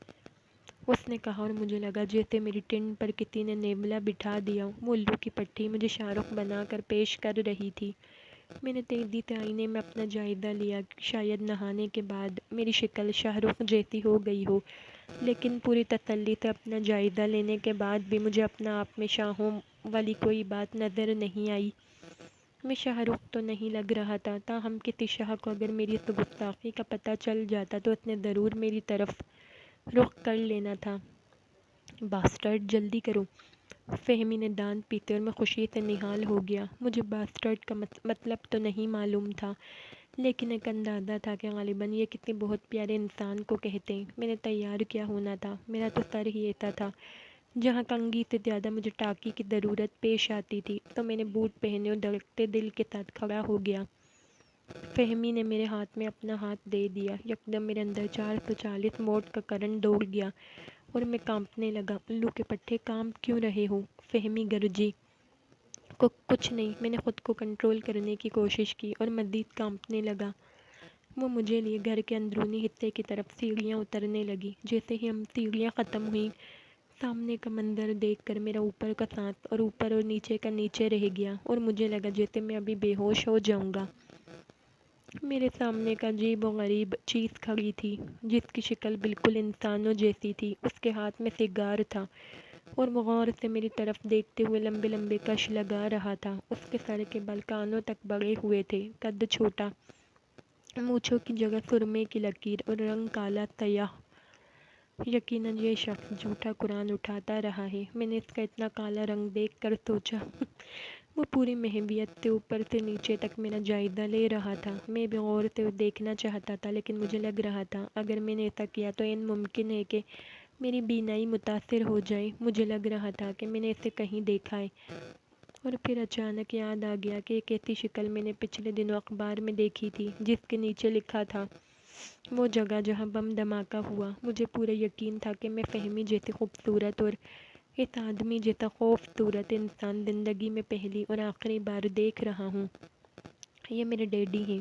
اس نے کہا، اور مجھے لگا جیسے میری ٹن پر کسی نے نیولا بٹھا دیا ہو۔ وہ الو کی پٹھی مجھے شاہ رخ بنا کر پیش کر رہی تھی۔ میں نے تیزی سے آئینے میں اپنا جائزہ لیا، شاید نہانے کے بعد میری شکل شاہ رخ جیسی ہو گئی ہو، لیکن پوری تسلی سے اپنا جائزہ لینے کے بعد بھی مجھے اپنا آپ میں شاہوں والی کوئی بات نظر نہیں آئی۔ میں شاہ رخ تو نہیں لگ رہا تھا، تاہم کسی شاہ کو اگر میری اس گستاخی کا پتہ چل جاتا تو اس نے ضرور میری طرف رخ کر لینا تھا۔ باسٹرڈ، جلدی کرو، فہمی نے دانت پیتے، اور میں خوشی سے نہال ہو گیا۔ مجھے باسٹرڈ کا مطلب تو نہیں معلوم تھا، لیکن ایک اندازہ تھا کہ غالباً یہ کسی بہت پیارے انسان کو کہتے ہیں۔ میں نے تیار کیا ہونا تھا، میرا تو سر ہی ایسا تھا جہاں کنگھی سے زیادہ مجھے ٹاکی کی ضرورت پیش آتی تھی، تو میں نے بوٹ پہنے اور دھڑکتے دل کے ساتھ کھڑا ہو گیا۔ فہمی نے میرے ہاتھ میں اپنا ہاتھ دے دیا۔ یکدم میرے اندر 440 واٹ کا کرنٹ دوڑ گیا اور میں کانپنے لگا۔ الو کے پٹھے، کانپ کیوں رہے ہو؟ فہمی گرجی۔ کچھ نہیں، میں نے خود کو کنٹرول کرنے کی کوشش کی اور مزید کانپنے لگا۔ وہ مجھے لیے گھر کے اندرونی حصے کی طرف سیڑھیاں اترنے لگی۔ جیسے ہی ہم سیڑھیاں ختم ہوئیں، سامنے کا منظر دیکھ کر میرا اوپر کا سانس اور اوپر اور نیچے کا نیچے رہ گیا، اور مجھے لگا جیسے میں ابھی بے ہوش ہو جاؤں گا۔ میرے سامنے ایک عجیب و غریب چیز کھڑی تھی، جس کی شکل بالکل انسانوں جیسی تھی۔ اس کے ہاتھ میں سگار تھا اور وہ غور سے میری طرف دیکھتے ہوئے لمبے لمبے کش لگا رہا تھا۔ اس کے سر کے بال کانوں تک بڑھے ہوئے تھے، قد چھوٹا، مونچھوں کی جگہ سرمے کی لکیر اور رنگ کالا سیاہ۔ یقیناً یہ شخص جھوٹا قرآن اٹھاتا رہا ہے۔ میں نے اس کا اتنا کالا رنگ دیکھ کر سوچا۔ وہ پوری محویت سے اوپر سے نیچے تک میرا جائزہ لے رہا تھا۔ میں بھی غور سے دیکھنا چاہتا تھا، لیکن مجھے لگ رہا تھا اگر میں نے ایسا کیا تو ممکن ہے کہ میری بینائی متاثر ہو جائے۔ مجھے لگ رہا تھا کہ میں نے اسے کہیں دیکھا ہے، اور پھر اچانک یاد آ گیا کہ ایک ایسی شکل میں نے پچھلے دنوں اخبار میں دیکھی تھی، جس کے نیچے لکھا تھا، وہ جگہ جہاں بم دھماکہ ہوا۔ مجھے پورا یقین تھا کہ میں فہمی جیسی خوبصورت اور اس آدمی جیسا خوفصورت انسان زندگی میں پہلی اور آخری بار دیکھ رہا ہوں۔ یہ میرے ڈیڈی ہیں۔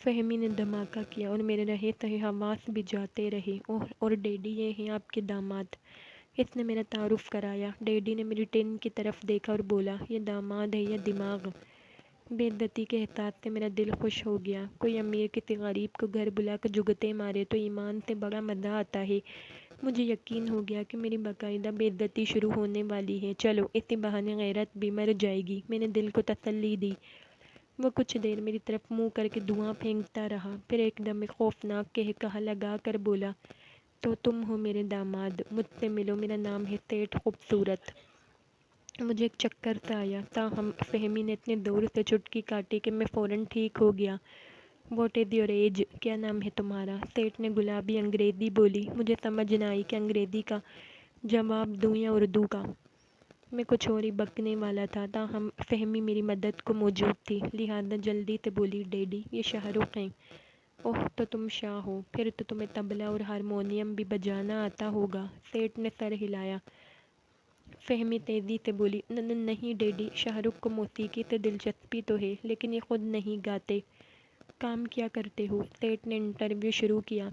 فہمی نے دھماکہ کیا اور میرے رہے سہے حواس بھی جاتے رہے۔ اور ڈیڈی، یہ ہیں آپ کے داماد، اس نے میرا تعارف کرایا۔ ڈیڈی نے میری ٹن کی طرف دیکھا اور بولا، یہ داماد ہے یا دماغ؟ بے عزتی کے احساس سے میرا دل خوش ہو گیا۔ کوئی امیر کسی غریب کو گھر بلا کر جگتے مارے تو ایمان سے بڑا مزہ آتا ہے۔ مجھے یقین ہو گیا کہ میری باقاعدہ بے عزتی شروع ہونے والی ہے۔ چلو، اسی بہانے غیرت بھی مر جائے گی، میں نے دل کو تسلی دی۔ وہ کچھ دیر میری طرف منہ کر کے دھواں پھینکتا رہا، پھر ایک دم ایک خوفناک قہقہہ لگا کر بولا، تو تم ہو میرے داماد، مجھ سے ملو، میرا نام ہے سیٹھ خوبصورت۔ مجھے ایک چکر سا آیا، تاہم فہمی نے اتنے دور سے چٹکی کاٹی کہ میں فوراً ٹھیک ہو گیا۔ What is your age? کیا نام ہے تمہارا؟ سیٹھ نے گلابی انگریزی بولی۔ مجھے سمجھ نہ آئی کہ انگریزی کا جواب دوں یا اردو کا۔ میں کچھ اور ہی بکنے والا تھا، تاہم فہمی میری مدد کو موجود تھی، لہذا جلدی سے بولی، ڈیڈی، یہ شاہ رخ ہیں۔ اوہ، تو تم شاہ ہو، پھر تو تمہیں طبلہ اور ہارمونیم بھی بجانا آتا ہوگا۔ سیٹھ نے سر ہلایا۔ فہمی تیزی سے بولی، نہیں ڈیڈی، شاہ رخ کو موسیقی سے دلچسپی تو ہے، لیکن یہ خود نہیں گاتے۔ کام کیا کرتے ہو؟ سیٹھ نے انٹرویو شروع کیا۔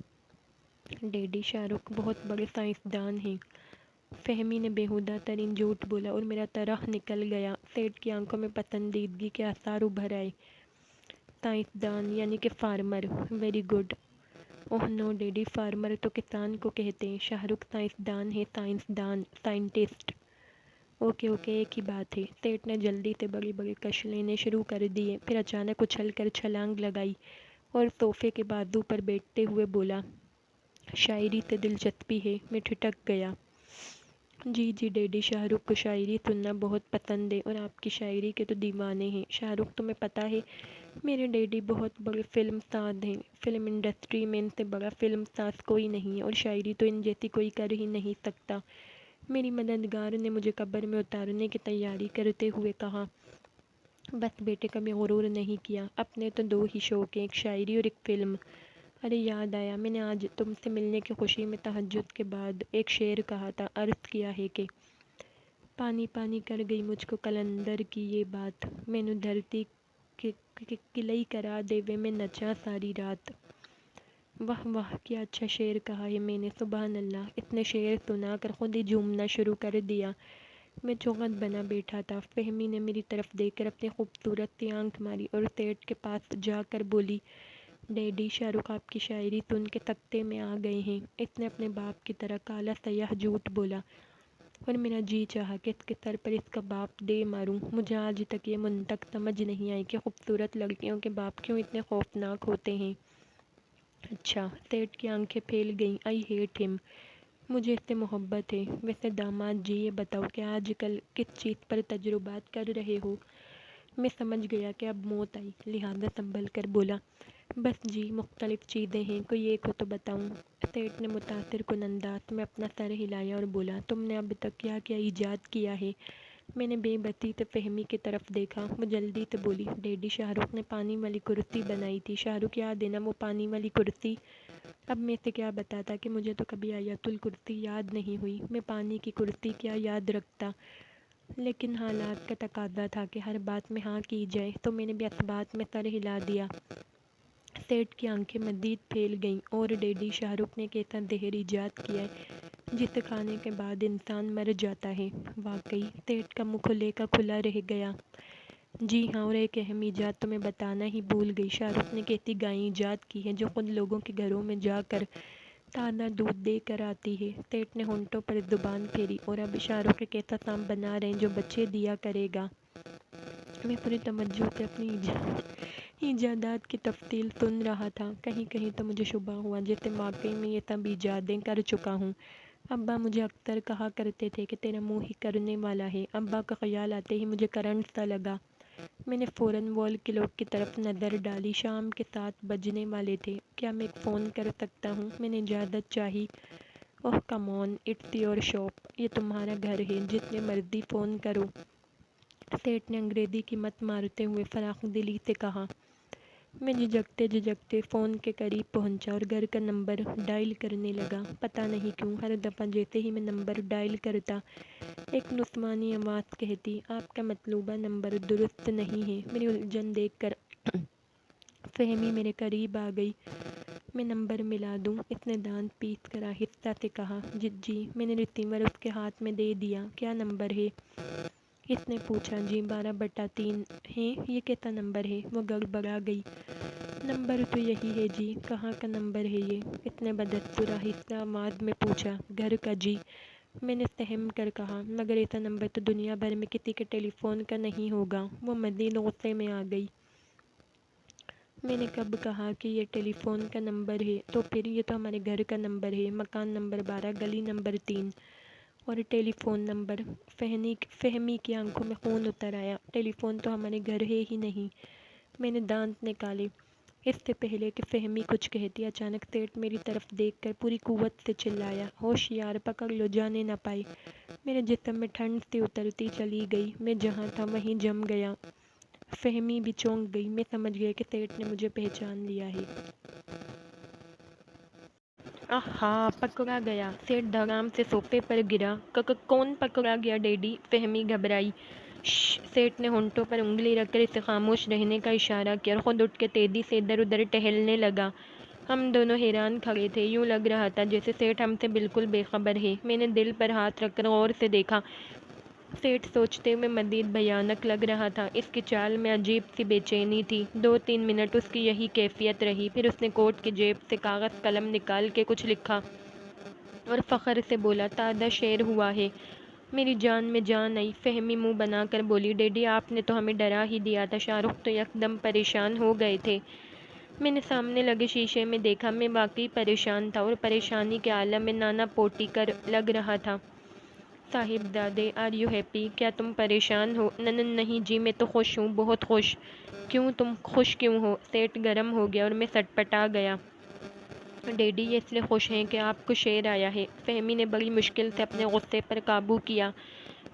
ڈیڈی، شاہ رخ بہت بڑے سائنسدان ہیں۔ فہمی نے بیہودہ ترین جھوٹ بولا اور میرا طرح نکل گیا۔ سیٹھ کی آنکھوں میں پسندیدگی کے آثار ابھر آئے۔ سائنسدان یعنی کہ فارمر، ویری گڈ۔ اوہ نو ڈیڈی، فارمر تو کسان کو کہتے ہیں، شاہ رخ سائنسدان ہے، سائنسدان، سائنٹسٹ۔ اوکے اوکے، ایک ہی بات ہے۔ سیٹھ نے جلدی سے بڑے بڑے کش لینے شروع کر دیے، پھر اچانک اچھل کر چھلانگ لگائی اور صوفے کے بازو پر بیٹھتے ہوئے بولا، شاعری سے دلچسپی ہے؟ میں ٹھٹک گیا۔ جی جی ڈیڈی، شاہ رخ کو شاعری سننا بہت پسند ہے اور آپ کی شاعری کے تو دیوانے ہیں۔ شاہ رخ تمہیں پتہ ہے میرے ڈیڈی بہت بڑے فلم ساز ہیں، فلم انڈسٹری میں ان سے بڑا فلم ساز کوئی نہیں ہے، اور شاعری تو ان جیسی کوئی کر ہی نہیں سکتا۔ میری مددگار نے مجھے قبر میں اتارنے کی تیاری کرتے ہوئے کہا، بس بیٹے کبھی غرور نہیں کیا، اپنے تو دو ہی شوق ہیں، ایک شاعری اور ایک فلم۔ ارے یاد آیا، میں نے آج تم سے ملنے کی خوشی میں تہجد کے بعد ایک شعر کہا تھا، عرض کیا ہے کہ پانی پانی کر گئی مجھ کو کلندر کی یہ بات، میں نے دھرتی کلئی کرا دے وے میں نچا ساری رات۔ واہ واہ، کیا اچھا شعر کہا ہے میں نے، سبحان اللہ۔ اتنے شعر سنا کر خود ہی جھومنا شروع کر دیا۔ میں چوغٹ بنا بیٹھا تھا۔ فہمی نے میری طرف دیکھ کر اپنی خوبصورت سی آنکھ ماری اور سیٹھ کے پاس جا کر بولی، ڈیڈی، شاہ رخ آپ کی شاعری سن کے سکتے میں آ گئے ہیں۔ اس نے اپنے باپ کی طرح کالا سیاہ جھوٹ بولا، اور میرا جی چاہا کہ اس کے سر پر اس کا باپ دے ماروں۔ مجھے آج تک یہ منطق سمجھ نہیں آئی کہ خوبصورت لڑکیوں کے باپ کیوں اتنے خوفناک ہوتے ہیں۔ اچھا، سیٹھ کی آنکھیں پھیل گئیں۔ آئی ہیٹ ہم، مجھے اس سے محبت ہے۔ ویسے داماد جی، یہ بتاؤ کہ آج کل کس چیز پر تجربات کر رہے ہو؟ میں سمجھ گیا کہ اب موت آئی، لہٰذا سنبھل کر بولا، بس جی مختلف چیزیں ہیں، کوئی ایک ہو تو بتاؤں۔ سیٹھ نے متاثر کن انداز میں اپنا سر ہلایا اور بولا، تم نے اب تک کیا کیا ایجاد کیا ہے؟ میں نے بے بسی سے فہمی کی طرف دیکھا۔ وہ جلدی سے بولی، ڈیڈی، شاہ رخ نے پانی والی کرسی بنائی تھی، شاہ رخ یاد ہے نا وہ پانی والی کرسی؟ اب میں سے کیا بتاتا کہ مجھے تو کبھی آیت الکرسی یاد نہیں ہوئی، میں پانی کی کرسی کیا یاد رکھتا، لیکن حالات کا تقاضا تھا کہ ہر بات میں ہاں کی جائے، تو میں نے بھی اس بات میں سر ہلا دیا۔ سیٹھ کی آنکھیں مزید پھیل گئیں، اور ڈیڈی، شاہ رخ نے کیسا زہر ایجاد کیا ہے جسے کھانے کے بعد انسان مر جاتا ہے؟ واقعی؟ سیٹھ کا منہ کھلے کا کھلا رہ گیا۔ جی ہاں، اور ایک اہم ایجاد تو میں بتانا ہی بھول گئی، شاہ رخ نے کیسی گائے ایجاد کی ہے جو خود لوگوں کے گھروں میں جا کر تازہ دودھ دے کر آتی ہے۔ سیٹھ نے ہونٹوں پر زبان پھیری، اور اب شاہ رخ ایک ایسا سانپ بنا رہے ہیں جو بچے دیا کرے گا۔ میں پوری توجہ سے اپنی ایجادات کی تفصیل سن رہا تھا۔ کہیں کہیں تو مجھے شبہ ہوا جیسے واقعی میں یہ سب ایجادیں کر چکا ہوں۔ ابا مجھے اکثر کہا کرتے تھے کہ تیرا منہ ہی کرنے والا ہے۔ ابا کا خیال آتے ہی مجھے کرنٹ سا لگا۔ میں نے فوراً وال کلاک کی طرف نظر ڈالی۔ شام کے 7 بجنے والے تھے۔ کیا میں ایک فون کر سکتا ہوں؟ میں نے اجازت چاہی۔ اوہ کم آن، اٹس یور شاپ، یہ تمہارا گھر ہے، جتنے مرضی فون کرو۔ سیٹھ نے انگریزی کی مت مارتے ہوئے فراخ دلی سے کہا۔ میں جھجکتے جھجکتے فون کے قریب پہنچا اور گھر کا نمبر ڈائل کرنے لگا۔ پتہ نہیں کیوں ہر دفعہ جیسے ہی میں نمبر ڈائل کرتا، ایک نسوانی آواز کہتی، آپ کا مطلوبہ نمبر درست نہیں ہے۔ میری الجھن دیکھ کر فہمی میرے قریب آ گئی۔ میں نمبر ملا دوں؟ اس نے دانت پیس کر آہستہ سے کہا۔ جی۔ میں نے ریسیور اس کے ہاتھ میں دے دیا۔ کیا نمبر ہے؟ اس نے پوچھا۔ جی 12/3 ہے۔ یہ کیسا نمبر ہے؟ وہ گڑبڑا گئی۔ نمبر تو یہی ہے جی۔ کہاں کا نمبر ہے یہ؟ اس نے بدستور آہستہ آواز میں پوچھا۔ گھر کا جی۔ میں نے سہم کر کہا، مگر ایسا نمبر تو دنیا بھر میں کسی کے ٹیلی فون کا نہیں ہوگا۔ وہ مزید غصے میں آ گئی۔ میں نے کب کہا کہ یہ ٹیلی فون کا نمبر ہے؟ تو پھر یہ تو ہمارے گھر کا نمبر ہے، مکان نمبر 12، گلی نمبر 3، اور ٹیلی فون نمبر۔ فہمی کی آنکھوں میں خون اتر آیا۔ ٹیلی فون تو ہمارے گھر ہے ہی نہیں۔ میں نے دانت نکالے۔ اس سے پہلے کہ فہمی کچھ کہتی، اچانک سیٹھ میری طرف دیکھ کر پوری قوت سے چلایا، ہوشیار، پکڑ لو، جانے نہ پائے۔ میرے جسم میں ٹھنڈ سی اترتی چلی گئی۔ میں جہاں تھا وہیں جم گیا۔ فہمی بھی چونک گئی۔ میں سمجھ گیا کہ سیٹھ نے مجھے پہچان لیا ہے۔ آہا، پکڑا گیا! سیٹھ دھڑام سے صوفے پر گرا۔ کون پکڑا گیا ڈیڈی؟ فہمی گھبرائی۔ شش! سیٹھ نے ہونٹوں پر انگلی رکھ کر اسے خاموش رہنے کا اشارہ کیا اور خود اٹھ کے تیزی سے ادھر ادھر ٹہلنے لگا۔ ہم دونوں حیران کھڑے تھے۔ یوں لگ رہا تھا جیسے سیٹھ ہم سے بالکل بے خبر ہے۔ میں نے دل پر ہاتھ رکھ کر غور سے دیکھا۔ سیٹھ سوچتے ہوئے مزید بھیانک لگ رہا تھا۔ اس کی چال میں عجیب سی بے چینی تھی۔ 2-3 منٹ اس کی یہی کیفیت رہی، پھر اس نے کوٹ کی جیب سے کاغذ قلم نکال کے کچھ لکھا اور فخر سے بولا، تازہ شعر ہوا ہے۔ میری جان میں جان آئی۔ فہمی منہ بنا کر بولی، ڈیڈی آپ نے تو ہمیں ڈرا ہی دیا تھا۔ شاہ رخ تو یکدم پریشان ہو گئے تھے۔ میں نے سامنے لگے شیشے میں دیکھا۔ میں واقعی پریشان تھا اور پریشانی کے عالم میں نانا پوٹی کر لگ رہا تھا۔ صاحب دادے آر یو ہیپی؟ کیا تم پریشان ہو؟ ننن نہیں جی، میں تو خوش ہوں، بہت خوش۔ کیوں تم خوش کیوں ہو؟ سیٹ گرم ہو گیا اور میں سٹپٹا گیا۔ ڈیڈی یہ اس لیے خوش ہیں کہ آپ کو شیر آیا ہے۔ فہمی نے بڑی مشکل سے اپنے غصے پر قابو کیا۔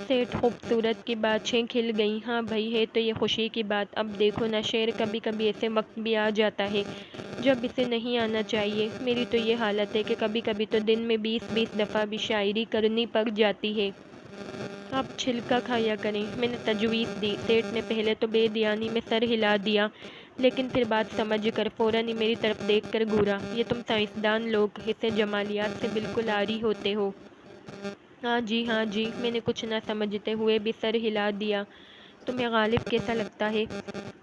سیٹ خوبصورت کی باتیں کھل گئیں۔ ہاں بھائی، ہے تو یہ خوشی کی بات۔ اب دیکھو نا، شیر کبھی کبھی ایسے وقت بھی آ جاتا ہے جب اسے نہیں آنا چاہیے۔ میری تو یہ حالت ہے کہ کبھی کبھی تو دن میں 20 دفعہ بھی شاعری کرنی پڑ جاتی ہے۔ آپ چھلکا کھایا کریں، میں نے تجویز دی۔ سیٹ نے پہلے تو بے دھیانی میں سر ہلا دیا، لیکن پھر بات سمجھ کر فوراً ہی میری طرف دیکھ کر گھورا۔ یہ تم سائنسدان لوگ حصے جمالیات سے بالکل عاری ہوتے ہو۔ ہاں جی، میں نے کچھ نہ سمجھتے ہوئے بھی سر ہلا دیا۔ تمہیں غالب کیسا لگتا ہے؟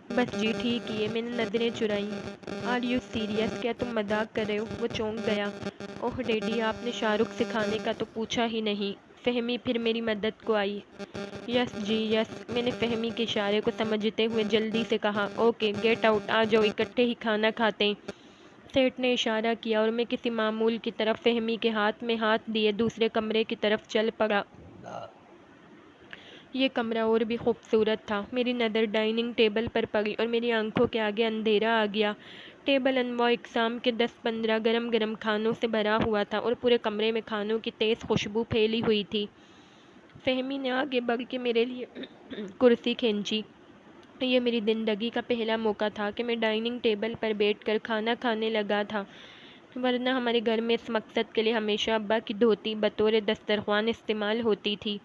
بس جی ٹھیک ہی ہے۔ میں نے نظریں چرائیں۔ Are you serious? کیا تم مذاق کر رہے ہو؟ وہ چونک گیا۔ اوہ ڈیڈی، آپ نے شاہ رخ سکھانے کا تو پوچھا ہی نہیں۔ فہمی پھر میری مدد کو آئی۔ یس جی یس، میں نے فہمی کے اشارے کو سمجھتے ہوئے جلدی سے کہا۔ اوکے گیٹ آؤٹ، آ جاؤ اکٹھے ہی کھانا کھاتے ہیں۔ سیٹ نے اشارہ کیا اور میں کسی معمول کی طرف فہمی کے ہاتھ میں ہاتھ دیے دوسرے کمرے کی طرف چل پڑا۔ یہ کمرہ اور بھی خوبصورت تھا۔ میری نظر ڈائننگ ٹیبل پر پڑی اور میری آنکھوں کے آگے اندھیرا آ گیا۔ ٹیبل انواع اقسام کے 10-15 گرم گرم کھانوں سے بھرا ہوا تھا اور پورے کمرے میں کھانوں کی تیز خوشبو پھیلی ہوئی تھی۔ فہمی نے آگے بڑھ کے میرے لیے کرسی کھینچی۔ یہ میری زندگی کا پہلا موقع تھا کہ میں ڈائننگ ٹیبل پر بیٹھ کر کھانا کھانے لگا تھا، ورنہ ہمارے گھر میں اس مقصد کے لیے ہمیشہ ابا کی دھوتی بطور دسترخوان استعمال ہوتی تھی۔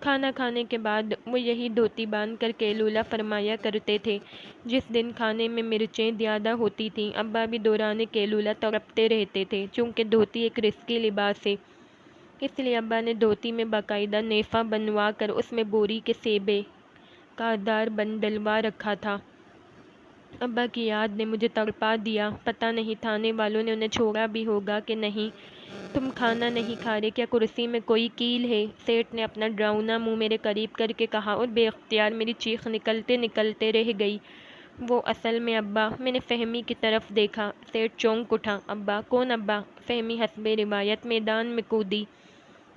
کھانا کھانے کے بعد وہ یہی دھوتی باندھ کر قیلولہ فرمایا کرتے تھے۔ جس دن کھانے میں مرچیں زیادہ ہوتی تھیں، ابا بھی دوران قیلولہ تڑپتے رہتے تھے۔ چونکہ دھوتی ایک رزقی لباس ہے، اس لیے ابا نے دھوتی میں باقاعدہ نیفہ بنوا کر اس میں بوری کے سیبے کا دار بند ڈلوا رکھا تھا۔ ابا کی یاد نے مجھے تڑپا دیا۔ پتہ نہیں تھانے والوں نے انہیں چھوڑا بھی ہوگا کہ نہیں۔ تم کھانا نہیں کھا رہے؟ کیا کرسی میں کوئی کیل ہے؟ سیٹ نے اپنا ڈراؤنا منہ میرے قریب کر کے کہا اور بے اختیار میری چیخ نکلتے نکلتے رہ گئی۔ وہ اصل میں ابا۔ میں نے فہمی کی طرف دیکھا۔ سیٹ چونک اٹھا۔ ابا؟ کون ابا؟ فہمی حسب روایت میدان میں کودی۔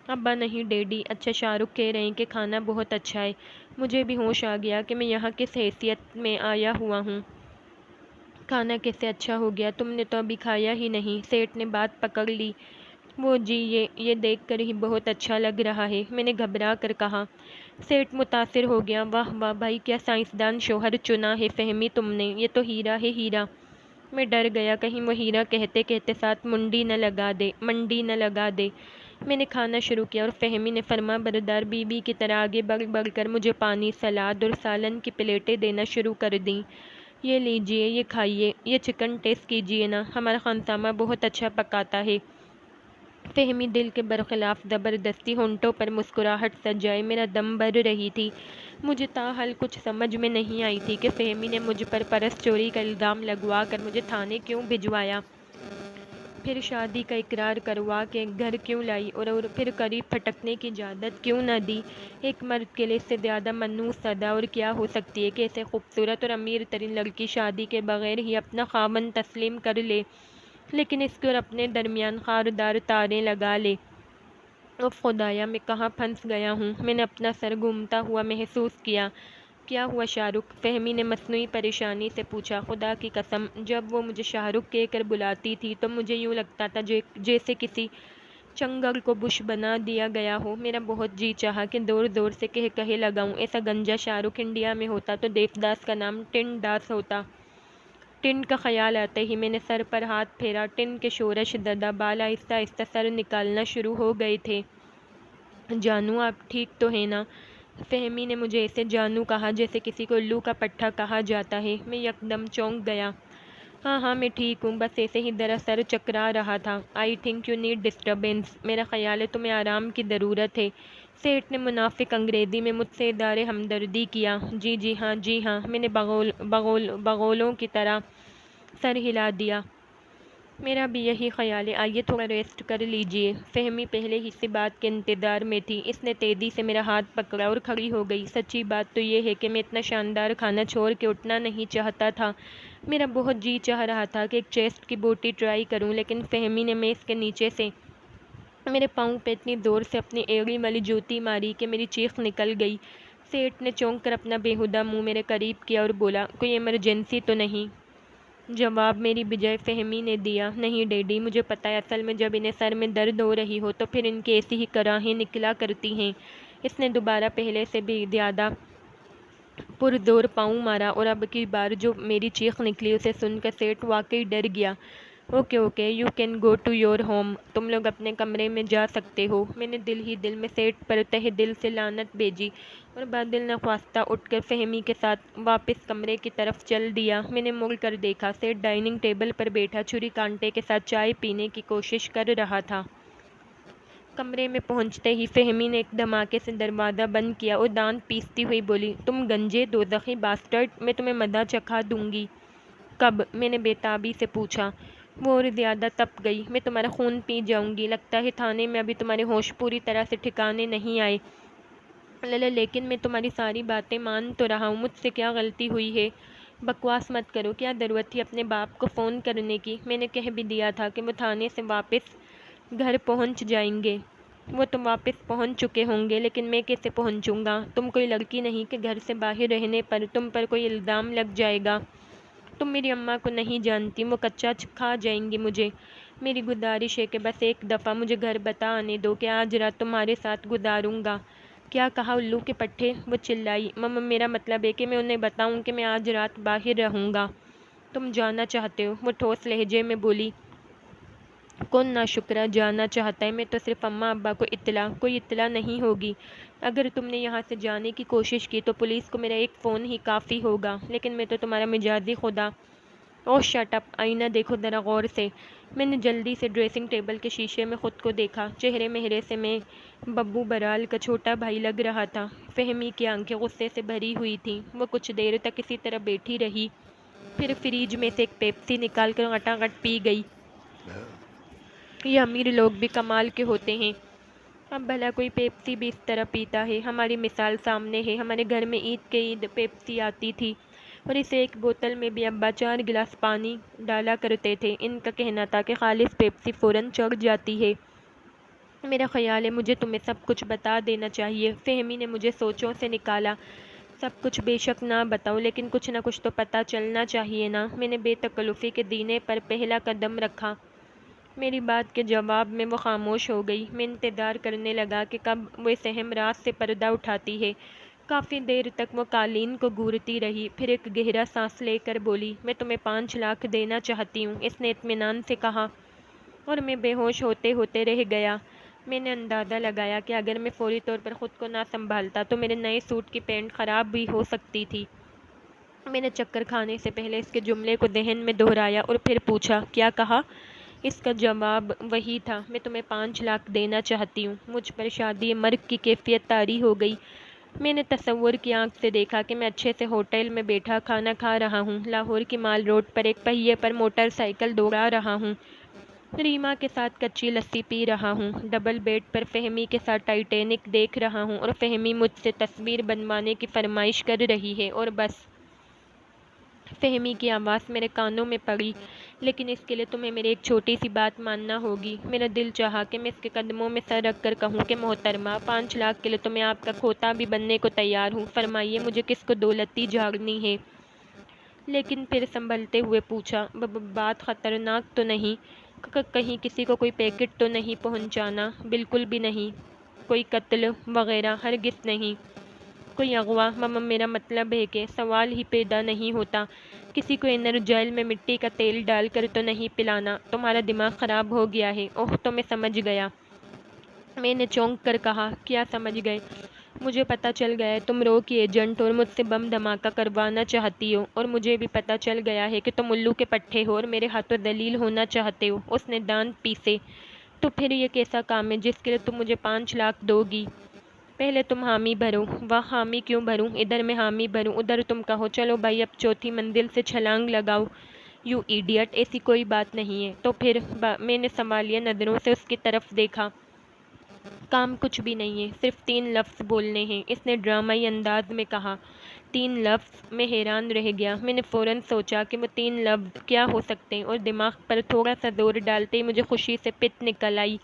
ابا نہیں ڈیڈی۔ اچھا، شاہ رخ کہہ رہے ہیں کہ کھانا بہت اچھا ہے۔ مجھے بھی ہوش آ گیا کہ میں یہاں کس حیثیت میں آیا ہوا ہوں۔ کھانا کیسے اچھا ہو گیا؟ تم نے تو ابھی کھایا ہی نہیں۔ سیٹ نے بات پکڑ لی۔ وہ جی، یہ دیکھ کر ہی بہت اچھا لگ رہا ہے، میں نے گھبرا کر کہا۔ سیٹ متاثر ہو گیا۔ واہ واہ بھائی، کیا سائنسدان شوہر چنا ہے فہمی تم نے۔ یہ تو ہیرا ہے، ہیرا۔ میں ڈر گیا کہیں وہ ہیرا کہتے کہتے ساتھ منڈی نہ لگا دے۔ میں نے کھانا شروع کیا اور فہمی نے فرما بردار بیوی کی طرح آگے بڑھ بڑھ کر مجھے پانی، سلاد اور سالن کی پلیٹیں دینا شروع کر دیں۔ یہ لیجئے، یہ کھائیے، یہ چکن ٹیسٹ کیجئے نا، ہمارا خانسامہ بہت اچھا پکاتا ہے۔ فہمی دل کے برخلاف زبردستی ہونٹوں پر مسکراہٹ سجائے میرا دم بھر رہی تھی۔ مجھے تاحال کچھ سمجھ میں نہیں آئی تھی کہ فہمی نے مجھ پر پرس چوری کا الزام لگوا کر مجھے تھانے کیوں بھجوایا، پھر شادی کا اقرار کروا کے گھر کیوں لائی اور پھر قریب پھٹکنے کی اجازت کیوں نہ دی۔ ایک مرد کے لیے اس سے زیادہ منحوس سزا اور کیا ہو سکتی ہے کہ ایسے خوبصورت اور امیر ترین لڑکی شادی کے بغیر ہی اپنا خاوند تسلیم کر لے، لیکن اس کے اور اپنے درمیان خاردار تاریں لگا لے۔ اف خدایا، میں کہاں پھنس گیا ہوں۔ میں نے اپنا سر گھومتا ہوا محسوس کیا۔ کیا ہوا شاہ رخ؟ فہمی نے مصنوعی پریشانی سے پوچھا۔ خدا کی قسم، جب وہ مجھے شاہ رخ کہہ کر بلاتی تھی تو مجھے یوں لگتا تھا جیسے کسی چنگل کو بش بنا دیا گیا ہو۔ میرا بہت جی چاہا کہ زور زور سے کہے لگاؤں، ایسا گنجا شاہ رخ انڈیا میں ہوتا تو دیوداس کا نام ٹن داس ہوتا۔ ٹن کا خیال آتے ہی میں نے سر پر ہاتھ پھیرا۔ ٹن کے شورش زدہ بال آہستہ آہستہ سر نکالنا شروع ہو گئے تھے۔ جانو، آپ ٹھیک تو ہیں نا؟ فہمی نے مجھے ایسے جانو کہا جیسے کسی کو الو کا پٹھا کہا جاتا ہے۔ میں یکدم چونک گیا۔ ہاں میں ٹھیک ہوں، بس ایسے ہی ذرا سر چکرا رہا تھا۔ I think you need disturbance. میرا خیال ہے تمہیں آرام کی ضرورت ہے۔ سیٹ نے منافق انگریزی میں مجھ سے اظہار ہمدردی کیا۔ جی ہاں، میں نے بغولوں کی طرح سر ہلا دیا۔ میرا بھی یہی خیال ہے، آئیے تھوڑا ریسٹ کر لیجئے۔ فہمی پہلے ہی سے بات کے انتظار میں تھی۔ اس نے تیزی سے میرا ہاتھ پکڑا اور کھڑی ہو گئی۔ سچی بات تو یہ ہے کہ میں اتنا شاندار کھانا چھوڑ کے اٹھنا نہیں چاہتا تھا۔ میرا بہت جی چاہ رہا تھا کہ ایک چیسٹ کی بوٹی ٹرائی کروں، لیکن فہمی نے میز کے نیچے سے میرے پاؤں پہ اتنی زور سے اپنی ایڑی والی جوتی ماری کہ میری چیخ نکل گئی۔ سیٹھ نے چونک کر اپنا بےہودہ منہ میرے قریب کیا اور بولا، کوئی ایمرجنسی تو نہیں؟ جواب میری بجائے فہمی نے دیا، نہیں ڈیڈی، مجھے پتہ ہے، اصل میں جب انہیں سر میں درد ہو رہی ہو تو پھر ان کی ایسی ہی کراہیں نکلا کرتی ہیں۔ اس نے دوبارہ پہلے سے بھی زیادہ پرزور پاؤں مارا اور اب کی بار جو میری چیخ نکلی اسے سن کر سیٹھ واقعی ڈر گیا۔ Okay okay, you can go to your home, تم لوگ اپنے کمرے میں جا سکتے ہو۔ میں نے دل ہی دل میں سیٹھ پر تہہ دل سے لعنت بھیجی اور بادل نخواستہ اٹھ کر فہمی کے ساتھ واپس کمرے کی طرف چل دیا۔ میں نے مڑ کر دیکھا، سیٹھ ڈائننگ ٹیبل پر بیٹھا چھری کانٹے کے ساتھ چائے پینے کی کوشش کر رہا تھا۔ کمرے میں پہنچتے ہی فہمی نے ایک دھماکے سے دروازہ بند کیا اور دانت پیستی ہوئی بولی، تم گنجے دوزخی باسٹرڈ، میں تمہیں مزہ چکھا دوں گی۔ کب؟ میں نے بے تابی سے پوچھا۔ وہ اور زیادہ تپ گئی، میں تمہارا خون پی جاؤں گی، لگتا ہے تھانے میں ابھی تمہارے ہوش پوری طرح سے ٹھکانے نہیں آئے۔ لیکن میں تمہاری ساری باتیں مان تو رہا ہوں، مجھ سے کیا غلطی ہوئی ہے؟ بکواس مت کرو، کیا ضرورت تھی اپنے باپ کو فون کرنے کی؟ میں نے کہہ بھی دیا تھا کہ وہ تھانے سے واپس گھر پہنچ جائیں گے۔ وہ تو واپس پہنچ چکے ہوں گے، لیکن میں کیسے پہنچوں گا؟ تم کوئی لڑکی نہیں کہ گھر سے باہر رہنے پر تم پر کوئی الزام لگ جائے گا۔ تم میری اماں کو نہیں جانتی، وہ کچا کھا جائیں گی مجھے۔ میری گزارش ہے کہ بس ایک دفعہ مجھے گھر بتا آنے دو کہ آج رات تمہارے ساتھ گزاروں گا۔ کیا کہا الو کے پٹھے؟ وہ چلائی۔ مما، میرا مطلب ہے کہ میں انہیں بتاؤں کہ میں آج رات باہر رہوں گا۔ تم جانا چاہتے ہو؟ وہ ٹھوس لہجے میں بولی۔ کون ناشکرا جانا چاہتا ہے؟ میں تو صرف اماں ابا کو اطلاع، کوئی اطلاع نہیں ہوگی۔ اگر تم نے یہاں سے جانے کی کوشش کی تو پولیس کو میرا ایک فون ہی کافی ہوگا، لیکن میں تو تمہارا مجازی خدا۔ اوہ شٹ اپ، آئینہ دیکھو ذرا غور سے۔ میں نے جلدی سے ڈریسنگ ٹیبل کے شیشے میں خود کو دیکھا، چہرے مہرے سے میں ببو برال کا چھوٹا بھائی لگ رہا تھا۔ فہمی کی آنکھیں غصے سے بھری ہوئی تھیں، وہ کچھ دیر تک اسی طرح بیٹھی رہی، پھر فریج میں سے ایک پیپسی نکال کر گھٹا گھٹ پی گئی۔ یہ امیر لوگ بھی کمال کے ہوتے ہیں، اب بھلا کوئی پیپسی بھی اس طرح پیتا ہے؟ ہماری مثال سامنے ہے، ہمارے گھر میں عید کے عید پیپسی آتی تھی اور اسے ایک بوتل میں بھی ابا 4 گلاس پانی ڈالا کرتے تھے۔ ان کا کہنا تھا کہ خالص پیپسی فوراً چڑھ جاتی ہے۔ میرا خیال ہے مجھے تمہیں سب کچھ بتا دینا چاہیے۔ فہمی نے مجھے سوچوں سے نکالا۔ سب کچھ بے شک نہ بتاؤ، لیکن کچھ نہ کچھ تو پتہ چلنا چاہیے نا۔ میں نے بے تکلفی کے دینے پر پہلا قدم رکھا۔ میری بات کے جواب میں وہ خاموش ہو گئی۔ میں انتظار کرنے لگا کہ کب وہ اس اہم راز سے پردہ اٹھاتی ہے۔ کافی دیر تک وہ قالین کو گھورتی رہی، پھر ایک گہرا سانس لے کر بولی، میں تمہیں 5 لاکھ دینا چاہتی ہوں، اس نے اطمینان سے کہا، اور میں بے ہوش ہوتے ہوتے رہ گیا۔ میں نے اندازہ لگایا کہ اگر میں فوری طور پر خود کو نہ سنبھالتا تو میرے نئے سوٹ کی پینٹ خراب بھی ہو سکتی تھی۔ میں نے چکر کھانے سے پہلے اس کے جملے کو ذہن میں دہرایا اور پھر پوچھا، کیا کہا؟ اس کا جواب وہی تھا، میں تمہیں 5 لاکھ دینا چاہتی ہوں۔ مجھ پر شادی مرگ کی کیفیت طاری ہو گئی۔ میں نے تصور کی آنکھ سے دیکھا کہ میں اچھے سے ہوٹل میں بیٹھا کھانا کھا رہا ہوں، لاہور کی مال روڈ پر ایک پہیے پر موٹر سائیکل دوڑا رہا ہوں، ریما کے ساتھ کچی لسی پی رہا ہوں، ڈبل بیڈ پر فہمی کے ساتھ ٹائٹینک دیکھ رہا ہوں اور فہمی مجھ سے تصویر بنوانے کی فرمائش کر رہی ہے، اور بس۔ فہمی کی آواز میرے کانوں میں پڑی، لیکن اس کے لیے تمہیں میری ایک چھوٹی سی بات ماننا ہوگی۔ میرا دل چاہا کہ میں اس کے قدموں میں سر رکھ کر کہوں کہ محترمہ، 5 لاکھ کے لیے تو میں آپ کا کھوتا بھی بننے کو تیار ہوں، فرمائیے مجھے کس کو دولتی جھاڑنی ہے؟ لیکن پھر سنبھلتے ہوئے پوچھا، بات خطرناک تو نہیں؟ کہیں کسی کو کوئی پیکٹ تو نہیں پہنچانا؟ بالکل بھی نہیں۔ کوئی قتل وغیرہ؟ ہرگز نہیں۔ کوئی اغوا؟ مما، میرا مطلب ہے کہ سوال ہی پیدا نہیں ہوتا۔ کسی کو انر جیل میں مٹی کا تیل ڈال کر تو نہیں پلانا؟ تمہارا دماغ خراب ہو گیا ہے؟ اوہ، تو میں سمجھ گیا۔ میں نے چونک کر کہا، کیا سمجھ گئے؟ مجھے پتہ چل گیا ہے تم رو کی ایجنٹ ہو اور مجھ سے بم دھماکہ کروانا چاہتی ہو، اور مجھے بھی پتہ چل گیا ہے کہ تم الو کے پٹھے ہو اور میرے ہاتھوں ذلیل ہونا چاہتے ہو۔ اس نے دانت پیسے۔ تو پھر یہ کیسا کام ہے جس کے لیے تم مجھے 5 لاکھ دو گی؟ پہلے تم حامی بھرو۔ واہ، حامی کیوں بھروں؟ ادھر میں حامی بھروں، ادھر تم کہو چلو بھائی اب 4تھی منزل سے چھلانگ لگاؤ۔ یو ایڈیٹ، ایسی کوئی بات نہیں ہے۔ تو پھر؟ میں نے سوالیہ نظروں سے اس کی طرف دیکھا۔ کام کچھ بھی نہیں ہے، صرف 3 لفظ بولنے ہیں، اس نے ڈرامائی انداز میں کہا۔ 3 لفظ؟ میں حیران رہ گیا۔ میں نے فوراً سوچا کہ وہ 3 لفظ کیا ہو سکتے ہیں، اور دماغ پر تھوڑا سا زور ڈالتے ہی مجھے خوشی سے پت نکل آئی۔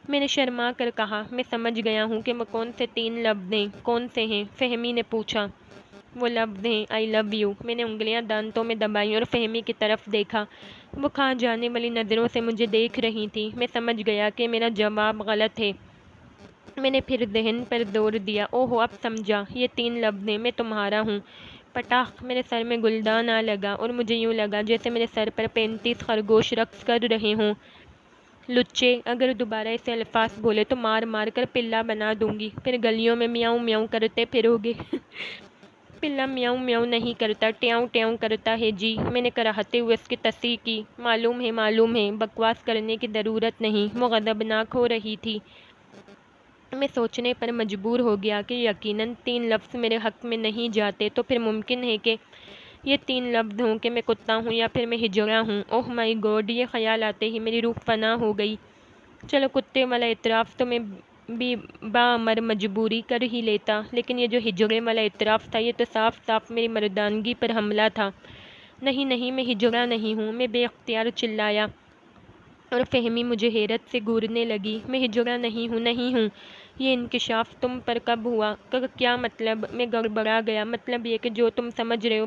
میں نے شرما کر کہا، میں سمجھ گیا ہوں کہ وہ کون سے 3 لفظ ہیں۔ کون سے ہیں؟ فہمی نے پوچھا۔ وہ لفظ ہیں آئی لو یو۔ میں نے انگلیاں دانتوں میں دبائیں اور فہمی کی طرف دیکھا۔ وہ کھا جانے والی نظروں سے مجھے دیکھ رہی تھی۔ میں سمجھ گیا کہ میرا جواب غلط ہے۔ میں نے پھر ذہن پر زور دیا۔ اوہ اب سمجھا، یہ 3 لفظ ہیں، میں تمہارا ہوں۔ پٹاخ! میرے سر میں گلدان آ لگا اور مجھے یوں لگا جیسے میرے سر پر 35 خرگوش رقص کر رہے ہوں۔ لچے! اگر دوبارہ ایسے الفاظ بولے تو مار مار کر پلہ بنا دوں گی، پھر گلیوں میں میاؤں میاؤں کرتے پھرو گے۔ پلہ میاؤں میاؤں نہیں کرتا، ٹیاؤں ٹیاؤں کرتا ہے جی۔ میں نے کراہتے ہوئے اس کی تصحیح کی۔ معلوم ہے، بکواس کرنے کی ضرورت نہیں۔ وہ غضبناک ہو رہی تھی۔ میں سوچنے پر مجبور ہو گیا کہ یقیناً 3 لفظ میرے حق میں نہیں جاتے تو پھر ممکن ہے کہ یہ 3 لفظ ہوں کہ میں کتا ہوں یا پھر میں ہجڑا ہوں۔ اوہ مائی گاڈ! یہ خیال آتے ہی میری روح فنا ہو گئی۔ چلو کتے والا اعتراف تو میں بھی بامر مجبوری کر ہی لیتا، لیکن یہ جو ہجڑے والا اعتراف تھا یہ تو صاف صاف میری مردانگی پر حملہ تھا۔ نہیں، میں ہجڑا نہیں ہوں، میں بے اختیار چلایا اور فہمی مجھے حیرت سے گھورنے لگی۔ میں ہجڑا نہیں ہوں۔ یہ انکشاف تم پر کب ہوا؟ کیا مطلب؟ میں گڑبڑا گیا۔ مطلب یہ کہ جو تم سمجھ رہے ہو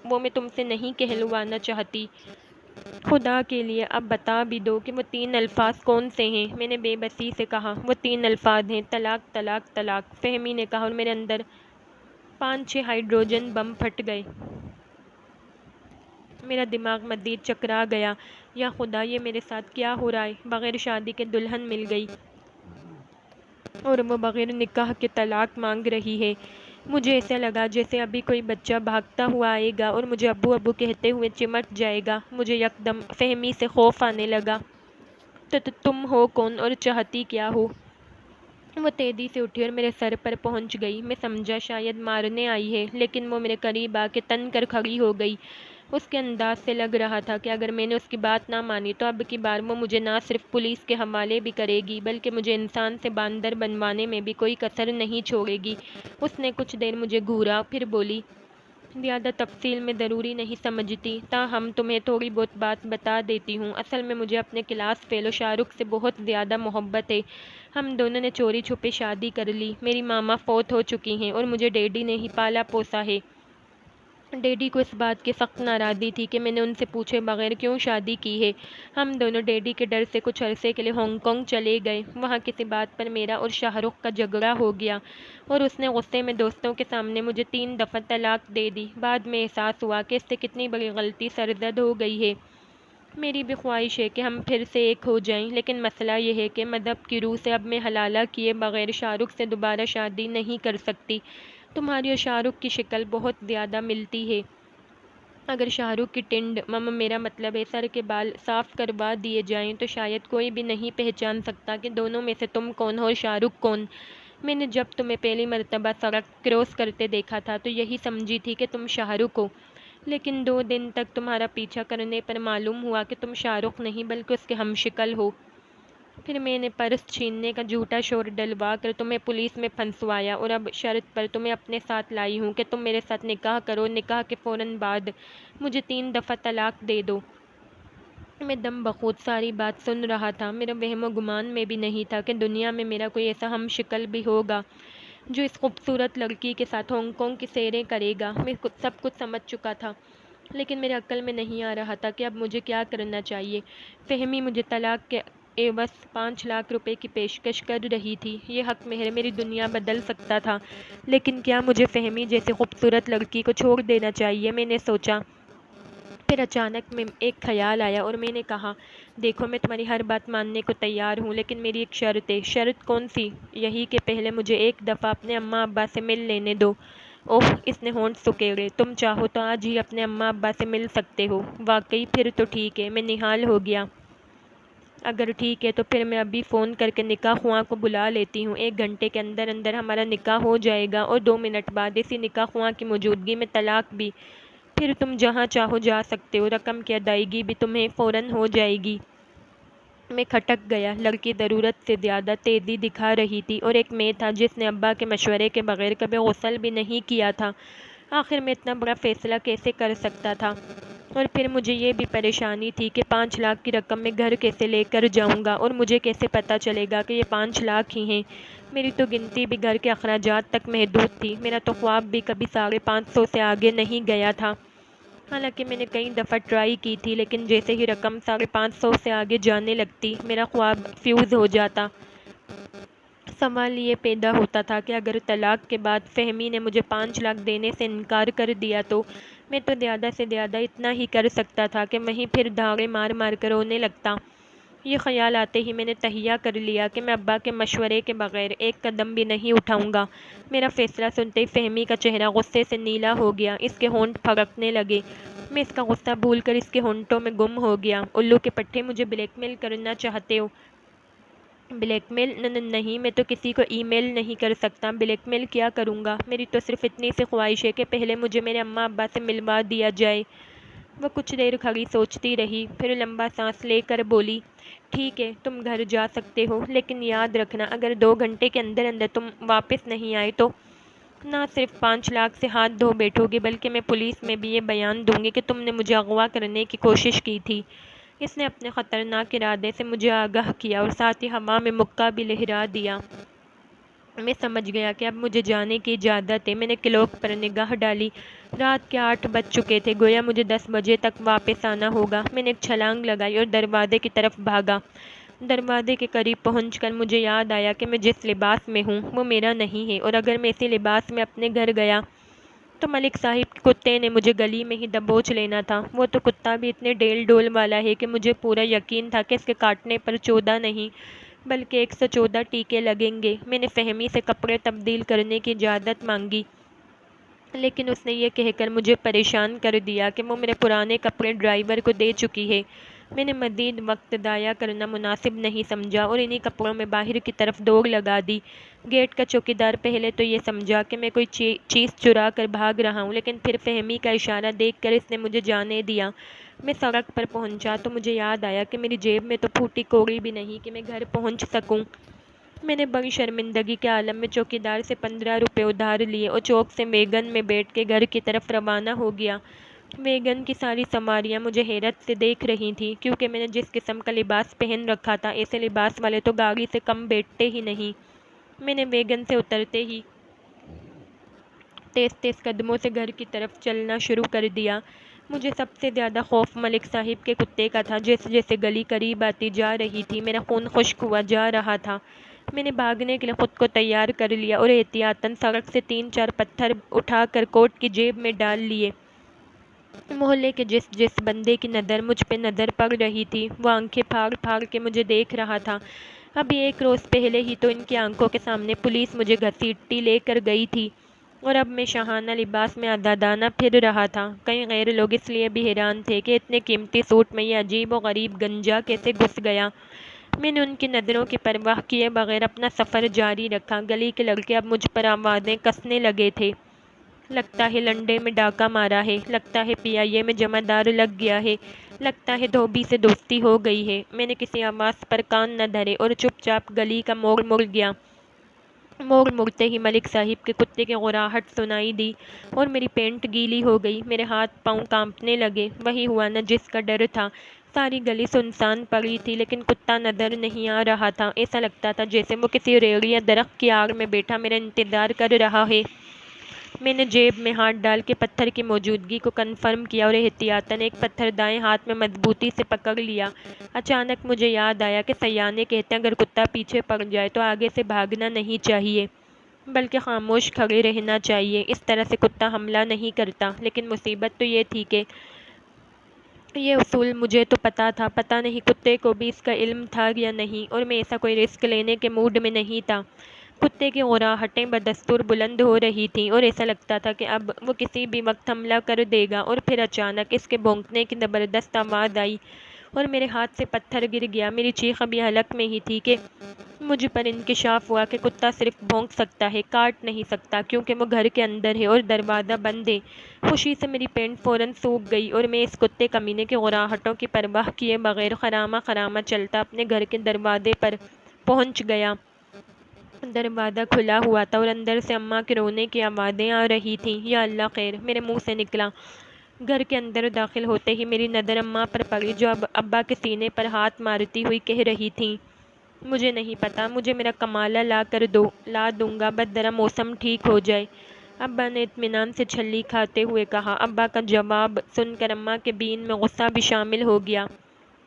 وہ میں تم سے نہیں کہلوانا چاہتی۔ خدا کے لیے اب بتا بھی دو کہ وہ 3 الفاظ کون سے ہیں؟ میں نے بے بسی سے کہا۔ وہ 3 الفاظ ہیں طلاق طلاق طلاق، فہمی نے کہا اور میرے اندر 5-6 ہائیڈروجن بم پھٹ گئے۔ میرا دماغ مزید چکرا گیا۔ یا خدا، یہ میرے ساتھ کیا ہو رہا ہے؟ بغیر شادی کے دلہن مل گئی اور وہ بغیر نکاح کے طلاق مانگ رہی ہے۔ مجھے ایسا لگا جیسے ابھی کوئی بچہ بھاگتا ہوا آئے گا اور مجھے ابو ابو کہتے ہوئے چمٹ جائے گا۔ مجھے یکدم فہمی سے خوف آنے لگا۔ تو تم ہو کون اور چاہتی کیا ہو؟ وہ تیزی سے اٹھی اور میرے سر پر پہنچ گئی۔ میں سمجھا شاید مارنے آئی ہے، لیکن وہ میرے قریب آ کے تن کر کھڑی ہو گئی۔ اس کے انداز سے لگ رہا تھا کہ اگر میں نے اس کی بات نہ مانی تو اب کی بار وہ مجھے نہ صرف پولیس کے حوالے بھی کرے گی بلکہ مجھے انسان سے باندر بنوانے میں بھی کوئی کسر نہیں چھوڑے گی۔ اس نے کچھ دیر مجھے گھورا، پھر بولی، زیادہ تفصیل میں ضروری نہیں سمجھتی، تاہم تمہیں تھوڑی بہت بات بتا دیتی ہوں۔ اصل میں مجھے اپنے کلاس فیلو شاہ رخ سے بہت زیادہ محبت ہے۔ ہم دونوں نے چوری چھپے شادی کر لی۔ میری ماما فوت ہو چکی ہیں اور مجھے ڈیڈی نے ہی پالا پوسا ہے۔ ڈیڈی کو اس بات کی سخت ناراضی تھی کہ میں نے ان سے پوچھے بغیر کیوں شادی کی ہے۔ ہم دونوں ڈیڈی کے ڈر سے کچھ عرصے کے لیے ہانگ کانگ چلے گئے۔ وہاں کسی بات پر میرا اور شاہ رخ کا جھگڑا ہو گیا اور اس نے غصے میں دوستوں کے سامنے مجھے 3 دفعہ طلاق دے دی۔ بعد میں احساس ہوا کہ اس سے کتنی بڑی غلطی سرزد ہو گئی ہے۔ میری بھی خواہش ہے کہ ہم پھر سے ایک ہو جائیں، لیکن مسئلہ یہ ہے کہ مذہب کی روح سے اب میں حلالہ کیے بغیر شاہ رخ سے دوبارہ شادی نہیں کر سکتی۔ تمہاری اور شاہ رخ کی شکل بہت زیادہ ملتی ہے۔ اگر شاہ رخ کی ٹنڈ میرا مطلب ہے سر کے بال صاف کروا دیے جائیں تو شاید کوئی بھی نہیں پہچان سکتا کہ دونوں میں سے تم کون ہو اور شاہ رخ کون۔ میں نے جب تمہیں پہلی مرتبہ سڑک کراس کرتے دیکھا تھا تو یہی سمجھی تھی کہ تم شاہ رخ ہو، لیکن 2 دن تک تمہارا پیچھا کرنے پر معلوم ہوا کہ تم شاہ رخ نہیں بلکہ اس کے ہم شکل ہو۔ پھر میں نے پرس چھیننے کا جھوٹا شور ڈلوا کر تمہیں پولیس میں پھنسوایا اور اب شرط پر تمہیں اپنے ساتھ لائی ہوں کہ تم میرے ساتھ نکاح کرو، نکاح کے فوراً بعد مجھے 3 دفعہ طلاق دے دو۔ میں دم بخود ساری بات سن رہا تھا۔ میرا وہم و گمان میں بھی نہیں تھا کہ دنیا میں میرا کوئی ایسا ہم شکل بھی ہوگا جو اس خوبصورت لڑکی کے ساتھ ہانگ کانگ کی سیریں کرے گا۔ میں سب کچھ سمجھ چکا تھا، لیکن میرے عقل میں نہیں آ رہا تھا کہ اب مجھے کیا کرنا چاہیے۔ فہمی مجھے طلاق کے عوض 5 لاکھ روپے کی پیشکش کر رہی تھی۔ یہ حق مہر میری دنیا بدل سکتا تھا، لیکن کیا مجھے فہمی جیسی خوبصورت لڑکی کو چھوڑ دینا چاہیے؟ میں نے سوچا۔ پھر اچانک میں ایک خیال آیا اور میں نے کہا، دیکھو میں تمہاری ہر بات ماننے کو تیار ہوں، لیکن میری ایک شرط ہے۔ شرط کون سی؟ یہی کہ پہلے مجھے ایک دفعہ اپنے اماں ابا سے مل لینے دو۔ اوہ! اس نے ہونٹ سکیڑے۔ تم چاہو تو آج ہی اپنے اماں ابا سے مل سکتے ہو۔ واقعی؟ پھر تو ٹھیک ہے۔ میں نہال ہو گیا۔ اگر ٹھیک ہے تو پھر میں ابھی فون کر کے نکاح خواں کو بلا لیتی ہوں۔ 1 گھنٹے کے اندر اندر ہمارا نکاح ہو جائے گا اور 2 منٹ بعد اسی نکاح خواں کی موجودگی میں طلاق بھی۔ پھر تم جہاں چاہو جا سکتے ہو۔ رقم کی ادائیگی بھی تمہیں فوراً ہو جائے گی۔ میں کھٹک گیا۔ لڑکی ضرورت سے زیادہ تیزی دکھا رہی تھی اور ایک میں تھا جس نے ابا کے مشورے کے بغیر کبھی غسل بھی نہیں کیا تھا۔ آخر میں اتنا بڑا فیصلہ کیسے کر سکتا تھا؟ اور پھر مجھے یہ بھی پریشانی تھی کہ 5 لاکھ کی رقم میں گھر کیسے لے کر جاؤں گا، اور مجھے کیسے پتہ چلے گا کہ یہ 5 لاکھ ہی ہیں؟ میری تو گنتی بھی گھر کے اخراجات تک محدود تھی، میرا تو خواب بھی کبھی 550 سے آگے نہیں گیا تھا۔ حالانکہ میں نے کئی دفعہ ٹرائی کی تھی، لیکن جیسے ہی رقم 550 سے آگے جانے لگتی میرا خواب فیوز ہو جاتا۔ سوال یہ پیدا ہوتا تھا کہ اگر طلاق کے بعد فہمی نے مجھے 5 لاکھ دینے سے انکار کر دیا تو میں تو زیادہ سے زیادہ اتنا ہی کر سکتا تھا کہ وہیں پھر دھاڑے مار مار کر رونے لگتا۔ یہ خیال آتے ہی میں نے تہیہ کر لیا کہ میں ابا کے مشورے کے بغیر ایک قدم بھی نہیں اٹھاؤں گا۔ میرا فیصلہ سنتے ہی فہمی کا چہرہ غصے سے نیلا ہو گیا، اس کے ہونٹ پھڑکنے لگے۔ میں اس کا غصہ بھول کر اس کے ہونٹوں میں گم ہو گیا۔ الو کے پٹھے، مجھے بلیک میل کرنا چاہتے ہو؟ بلیک میل؟ نہیں، میں تو کسی کو ای میل نہیں کر سکتا، بلیک میل کیا کروں گا؟ میری تو صرف اتنی سی خواہش ہے کہ پہلے مجھے میرے اماں ابا سے ملوا دیا جائے۔ وہ کچھ دیر کھڑی سوچتی رہی، پھر لمبا سانس لے کر بولی، ٹھیک ہے، تم گھر جا سکتے ہو، لیکن یاد رکھنا اگر 2 گھنٹے کے اندر اندر تم واپس نہیں آئے تو نہ صرف 5 لاکھ سے ہاتھ دھو بیٹھو گے، بلکہ میں پولیس میں بھی یہ بیان دوں گی کہ تم نے مجھے اغوا کرنے کی کوشش کی تھی۔ اس نے اپنے خطرناک ارادے سے مجھے آگاہ کیا اور ساتھ ہی ہوا میں مکہ بھی لہرا دیا۔ میں سمجھ گیا کہ اب مجھے جانے کی اجازت ہے۔ میں نے کلاک پر نگاہ ڈالی، رات کے 8 بج چکے تھے، گویا مجھے 10 بجے تک واپس آنا ہوگا۔ میں نے ایک چھلانگ لگائی اور دروازے کی طرف بھاگا۔ دروازے کے قریب پہنچ کر مجھے یاد آیا کہ میں جس لباس میں ہوں وہ میرا نہیں ہے، اور اگر میں اسی لباس میں اپنے گھر گیا تو ملک صاحب کے کتے نے مجھے گلی میں ہی دبوچ لینا تھا۔ وہ تو کتا بھی اتنے ڈیل ڈول والا ہے کہ مجھے پورا یقین تھا کہ اس کے کاٹنے پر 14 نہیں بلکہ 114 ٹیکے لگیں گے۔ میں نے فہمی سے کپڑے تبدیل کرنے کی اجازت مانگی، لیکن اس نے یہ کہہ کر مجھے پریشان کر دیا کہ وہ میرے پرانے کپڑے ڈرائیور کو دے چکی ہے۔ میں نے مزید وقت ضائع کرنا مناسب نہیں سمجھا اور انہی کپڑوں میں باہر کی طرف دوڑ لگا دی۔ گیٹ کا چوکیدار پہلے تو یہ سمجھا کہ میں کوئی چیز چرا کر بھاگ رہا ہوں، لیکن پھر فہمی کا اشارہ دیکھ کر اس نے مجھے جانے دیا۔ میں سڑک پر پہنچا تو مجھے یاد آیا کہ میری جیب میں تو پھوٹی کوڑی بھی نہیں کہ میں گھر پہنچ سکوں۔ میں نے بڑی شرمندگی کے عالم میں چوکیدار سے 15 روپے ادھار لیے اور چوک سے ویگن میں بیٹھ کے گھر کی طرف روانہ ہو گیا۔ ویگن کی ساری سواریاں مجھے حیرت سے دیکھ رہی تھیں، کیونکہ میں نے جس قسم کا لباس پہن رکھا تھا ایسے لباس والے تو گاڑی سے کم بیٹھتے ہی نہیں۔ میں نے ویگن سے اترتے ہی تیز تیز قدموں سے گھر کی طرف چلنا شروع کر دیا۔ مجھے سب سے زیادہ خوف ملک صاحب کے کتے کا تھا۔ جیسے جیسے گلی قریب آتی جا رہی تھی میرا خون خشک ہوا جا رہا تھا۔ میں نے بھاگنے کے لیے خود کو تیار کر لیا اور احتیاطاً سڑک سے 3-4 پتھر اٹھا کر کوٹ کی جیب میں ڈال لیے۔ محلے کے جس بندے کی نظر مجھ پہ نظر پڑ رہی تھی وہ آنکھیں پھاڑ پھاڑ کے مجھے دیکھ رہا تھا۔ ابھی 1 روز پہلے ہی تو ان کی آنکھوں کے سامنے پولیس مجھے گھسیٹتی لے کر گئی تھی، اور اب میں شاہانہ لباس میں آزادانہ پھر رہا تھا۔ کئی غیر لوگ اس لیے بھی حیران تھے کہ اتنے قیمتی سوٹ میں یہ عجیب و غریب گنجا کیسے گھس گیا۔ میں نے ان کی نظروں کی پرواہ کیے بغیر اپنا سفر جاری رکھا۔ گلی کے لڑکے اب مجھ پر آوازیں کسنے لگے تھے، لگتا ہے لنڈے میں ڈاکہ مارا ہے، لگتا ہے PIA میں جمع دار لگ گیا ہے، لگتا ہے دھوبی سے دوستی ہو گئی ہے۔ میں نے کسی آواز پر کان نہ دھرے اور چپ چاپ گلی کا موڑ مڑ گیا۔ موڑ مڑتے ہی ملک صاحب کے کتے کی غراہٹ سنائی دی اور میری پینٹ گیلی ہو گئی، میرے ہاتھ پاؤں کانپنے لگے۔ وہی ہوا نہ جس کا ڈر تھا۔ ساری گلی سنسان پڑی تھی، لیکن کتا نظر نہیں آ رہا تھا۔ ایسا لگتا تھا جیسے وہ کسی ریڑھ یا درخت کی آڑ میں بیٹھا میرا انتظار کر رہا ہے۔ میں نے جیب میں ہاتھ ڈال کے پتھر کی موجودگی کو کنفرم کیا اور احتیاطاً ایک پتھر دائیں ہاتھ میں مضبوطی سے پکڑ لیا۔ اچانک مجھے یاد آیا کہ سیانے کہتے ہیں اگر کتا پیچھے پڑ جائے تو آگے سے بھاگنا نہیں چاہیے بلکہ خاموش کھڑے رہنا چاہیے۔ اس طرح سے کتا حملہ نہیں کرتا۔ لیکن مصیبت تو یہ تھی کہ یہ اصول مجھے تو پتہ تھا، پتہ نہیں کتے کو بھی اس کا علم تھا یا نہیں، اور میں ایسا کوئی رسک لینے کے موڈ میں نہیں تھا۔ کتے کی غراہٹیں بدستور بلند ہو رہی تھیں اور ایسا لگتا تھا کہ اب وہ کسی بھی وقت حملہ کر دے گا، اور پھر اچانک اس کے بھونکنے کی زبردست آواز آئی اور میرے ہاتھ سے پتھر گر گیا۔ میری چیخ ابھی حلق میں ہی تھی کہ مجھ پر انکشاف ہوا کہ کتا صرف بھونک سکتا ہے، کاٹ نہیں سکتا، کیونکہ وہ گھر کے اندر ہے اور دروازہ بند ہے۔ خوشی سے میری پینٹ فوراً سوکھ گئی اور میں اس کتے کمینے کی غراہٹوں کی پرواہ کیے بغیر خرامہ خرامہ چلتا اپنے گھر کے دروازے پر پہنچ گیا۔ دروازہ کھلا ہوا تھا اور اندر سے اماں کے رونے کی آوازیں آ رہی تھیں۔ یا اللہ خیر، میرے منہ سے نکلا۔ گھر کے اندر داخل ہوتے ہی میری نظر اماں پر پڑی، جو اب ابا کے سینے پر ہاتھ مارتی ہوئی کہہ رہی تھیں، مجھے نہیں پتا، مجھے میرا کمالہ لا دوں گا، بس ذرا موسم ٹھیک ہو جائے۔ ابا نے اطمینان سے چھلی کھاتے ہوئے کہا۔ ابا کا جواب سن کر اماں کے بین میں غصہ بھی شامل ہو گیا۔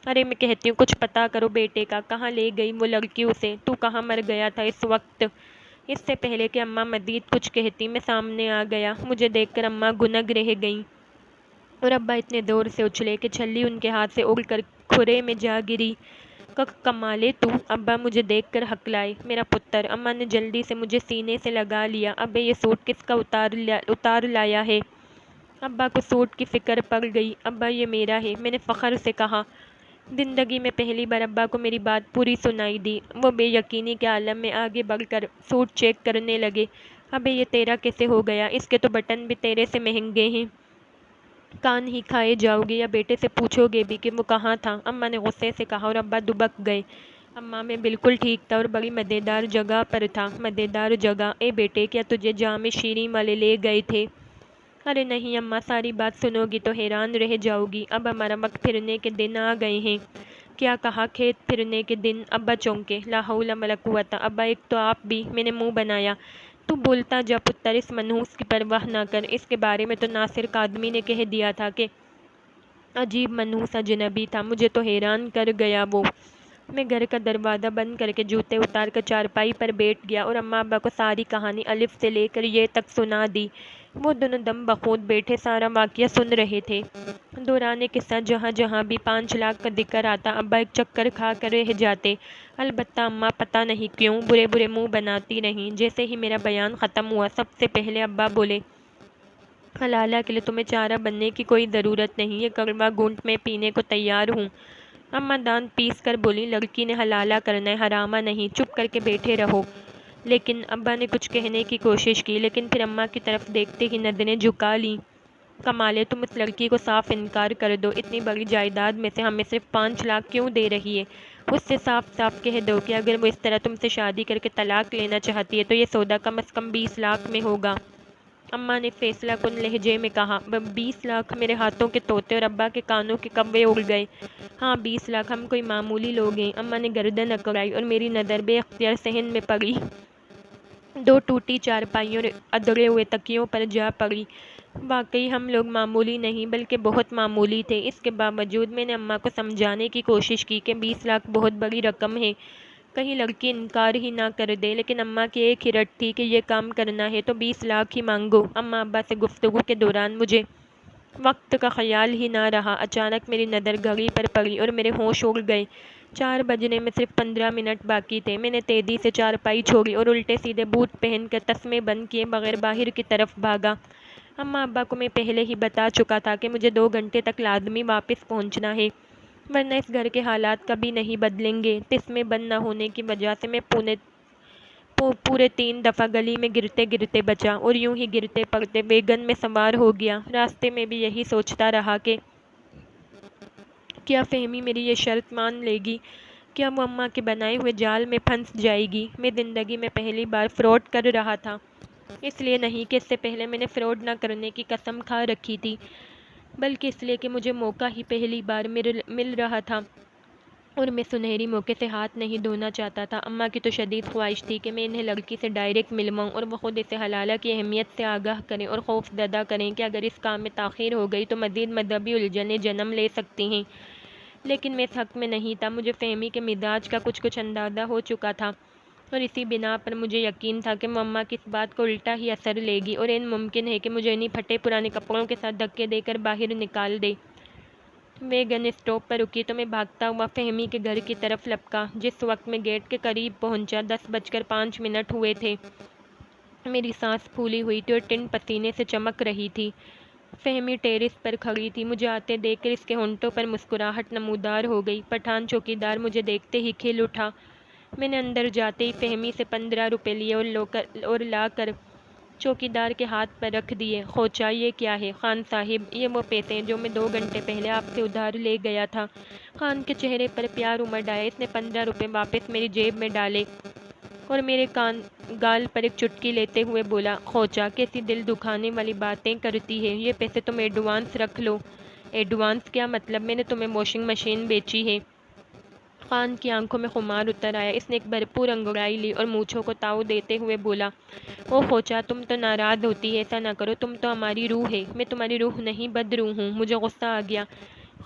ارے میں کہتی ہوں کچھ پتا کرو بیٹے کا، کہاں لے گئی وہ لڑکی اسے؟ تو کہاں مر گیا تھا اس وقت؟ اس سے پہلے کہ اماں مزید کچھ کہتی میں سامنے آ گیا۔ مجھے دیکھ کر اماں گنگ رہ گئیں اور ابا اتنے زور سے اچھلے کہ چھلی ان کے ہاتھ سے اڑ کر کھرے میں جا گری۔ کمالے تو؟ ابا مجھے دیکھ کر ہکلائے۔ میرا پتر۔ اماں نے جلدی سے مجھے سینے سے لگا لیا۔ ابے یہ سوٹ کس کا اتار لایا ہے؟ ابا کو سوٹ کی فکر پڑ گئی۔ ابا یہ میرا ہے، میں نے فخر سے کہا۔ زندگی میں پہلی بار ابا کو میری بات پوری سنائی دی۔ وہ بے یقینی کے عالم میں آگے بڑھ کر سوٹ چیک کرنے لگے۔ ابے یہ تیرا کیسے ہو گیا؟ اس کے تو بٹن بھی تیرے سے مہنگے ہیں، کان ہی کھائے جاؤ گے یا بیٹے سے پوچھو گے بھی کہ وہ کہاں تھا؟ اماں نے غصے سے کہا اور ابا دبک گئے۔ اماں میں بالکل ٹھیک تھا اور بڑی مزیدار جگہ پر تھا۔ مزیدار جگہ؟ اے بیٹے، کیا تجھے جام شیریں والے لے گئے تھے؟ ارے نہیں اماں، ساری بات سنو گی تو حیران رہ جاؤ گی۔ اب ہمارا وقت پھرنے کے دن آ گئے ہیں۔ کیا کہا؟ کھیت پھرنے کے دن؟ ابا چونکے۔ لا حول ولا قوت۔ ابا ایک تو آپ بھی۔ میں نے منہ بنایا۔ تو بولتا جا پتر، اس منحوس کی پرواہ نہ کر۔ اس کے بارے میں تو ناصر کاظمی نے کہہ دیا تھا کہ عجیب منحوس اجنبی تھا۔ مجھے تو حیران کر گیا وہ۔ میں گھر کا دروازہ بند کر کے جوتے اتار کر چارپائی پر بیٹھ گیا اور اماں ابا کو ساری کہانی الف سے لے کر یہ تک سنا دی۔ وہ دونوں دم بخود بیٹھے سارا واقعہ سن رہے تھے۔ دوران قصہ جہاں جہاں بھی 5 لاکھ کا ذکر آتا ابا ایک چکر کھا کر رہ جاتے۔ البتہ اماں پتہ نہیں کیوں برے برے منہ بناتی رہیں۔ جیسے ہی میرا بیان ختم ہوا سب سے پہلے ابا بولے، حلالہ کے لیے تمہیں چارہ بننے کی کوئی ضرورت نہیں، یہ کڑوا گھونٹ میں پینے کو تیار ہوں۔ اماں دانت پیس کر بولی، لڑکی نے حلالہ کرنا ہے، حرامہ نہیں، چپ کر کے بیٹھے رہو۔ لیکن ابا نے کچھ کہنے کی کوشش کی، لیکن پھر اماں کی طرف دیکھتے ہی نظریں جھکا لیں۔ کمالے، تم اس لڑکی کو صاف انکار کر دو، اتنی بڑی جائیداد میں سے ہمیں صرف 5 لاکھ کیوں دے رہی ہے؟ اس سے صاف صاف کہہ دو کہ اگر وہ اس طرح تم سے شادی کر کے طلاق لینا چاہتی ہے تو یہ سودا کم از کم 20 لاکھ میں ہوگا۔ اماں نے فیصلہ کن لہجے میں کہا۔ 20 لاکھ؟ میرے ہاتھوں کے طوطے اور ابا کے کانوں کے کوے اڑ گئے۔ ہاں 20 لاکھ، ہم کوئی معمولی لوگ ہیں۔ اماں نے گردن اکڑائی اور میری نظر بے اختیار صحن میں پڑی۔ 2 ٹوٹی چارپائیوں اور ادھڑے ہوئے تکیوں پر جا پڑی۔ واقعی ہم لوگ معمولی نہیں بلکہ بہت معمولی تھے۔ اس کے باوجود میں نے اماں کو سمجھانے کی کوشش کی کہ 20 لاکھ بہت بڑی رقم ہے، کہیں لڑکی انکار ہی نہ کر دے، لیکن اماں کی ایک ہی رٹ تھی کہ یہ کام کرنا ہے تو 20 لاکھ ہی مانگو۔ اماں ابا سے گفتگو کے دوران مجھے وقت کا خیال ہی نہ رہا۔ اچانک میری نظر گھڑی پر پڑی اور میرے ہوش اڑ گئے۔ 4 بجنے میں صرف 15 منٹ باقی تھے۔ میں نے تیزی سے چارپائی چھوڑی اور الٹے سیدھے بوٹ پہن کر تسمے بند کیے بغیر باہر کی طرف بھاگا۔ اماں ابا کو میں پہلے ہی بتا چکا تھا کہ مجھے 2 گھنٹے تک لازمی واپس پہنچنا ہے، ورنہ اس گھر کے حالات کبھی نہیں بدلیں گے۔ تسمے بند نہ ہونے کی وجہ سے میں پورے 3 دفعہ گلی میں گرتے گرتے بچا اور یوں ہی گرتے پڑتے ویگن میں سوار ہو گیا۔ راستے میں بھی یہی سوچتا رہا کہ کیا فہمی میری یہ شرط مان لے گی؟ کیا وہ اماں کے بنائے ہوئے جال میں پھنس جائے گی؟ میں زندگی میں پہلی بار فراڈ کر رہا تھا، اس لیے نہیں کہ اس سے پہلے میں نے فراڈ نہ کرنے کی قسم کھا رکھی تھی، بلکہ اس لیے کہ مجھے موقع ہی پہلی بار مل رہا تھا اور میں سنہری موقع سے ہاتھ نہیں دھونا چاہتا تھا۔ اماں کی تو شدید خواہش تھی کہ میں انہیں لڑکی سے ڈائریکٹ ملواؤں اور وہ خود اسے حلالہ کی اہمیت سے آگاہ کریں اور خوف زدہ کریں کہ اگر اس کام میں تاخیر ہو گئی تو مزید مذہبی الجھنیں جنم لے سکتی ہیں، لیکن میں اس حق میں نہیں تھا۔ مجھے فہمی کے مزاج کا کچھ اندازہ ہو چکا تھا اور اسی بنا پر مجھے یقین تھا کہ وہ اماں کی اس بات کو الٹا ہی اثر لے گی اور ممکن ہے کہ مجھے انہی پھٹے پرانے کپڑوں کے ساتھ دھکے دے کر باہر نکال دے۔ ویگن اسٹاپ پر رکی تو میں بھاگتا ہوا فہمی کے گھر کی طرف لپکا۔ جس وقت میں گیٹ کے قریب پہنچا 10:05 ہوئے تھے۔ میری سانس پھولی ہوئی تھی اور ٹن پسینے سے چمک رہی تھی۔ فہمی ٹیرس پر کھڑی تھی۔ مجھے آتے دیکھ کر اس کے ہونٹوں پر مسکراہٹ نمودار ہو گئی۔ پٹھان چوکیدار مجھے دیکھتے ہی کھل اٹھا۔ میں نے اندر جاتے ہی فہمی سے 15 روپے لیے اور لا کر چوکیدار کے ہاتھ پر رکھ دیے۔ خوچا، یہ کیا ہے؟ خان صاحب، یہ وہ پیسے ہیں جو میں 2 گھنٹے پہلے آپ سے ادھار لے گیا تھا۔ خان کے چہرے پر پیار امڈ آیا۔ اس نے 15 روپے واپس میری جیب میں ڈالے اور میرے گال پر ایک چٹکی لیتے ہوئے بولا، خوچا کیسی دل دکھانے والی باتیں کرتی ہے، یہ پیسے تم ایڈوانس رکھ لو۔ ایڈوانس کیا مطلب؟ میں نے تمہیں واشنگ مشین بیچی ہے۔ خان کی آنکھوں میں خمار اتر آیا۔ اس نے ایک بھرپور انگڑائی لی اور مونچھوں کو تاؤ دیتے ہوئے بولا، او خوچا تم تو ناراض ہوتی ہے، ایسا نہ کرو، تم تو ہماری روح ہے۔ میں تمہاری روح نہیں، بدروح ہوں۔ مجھے غصہ آ گیا۔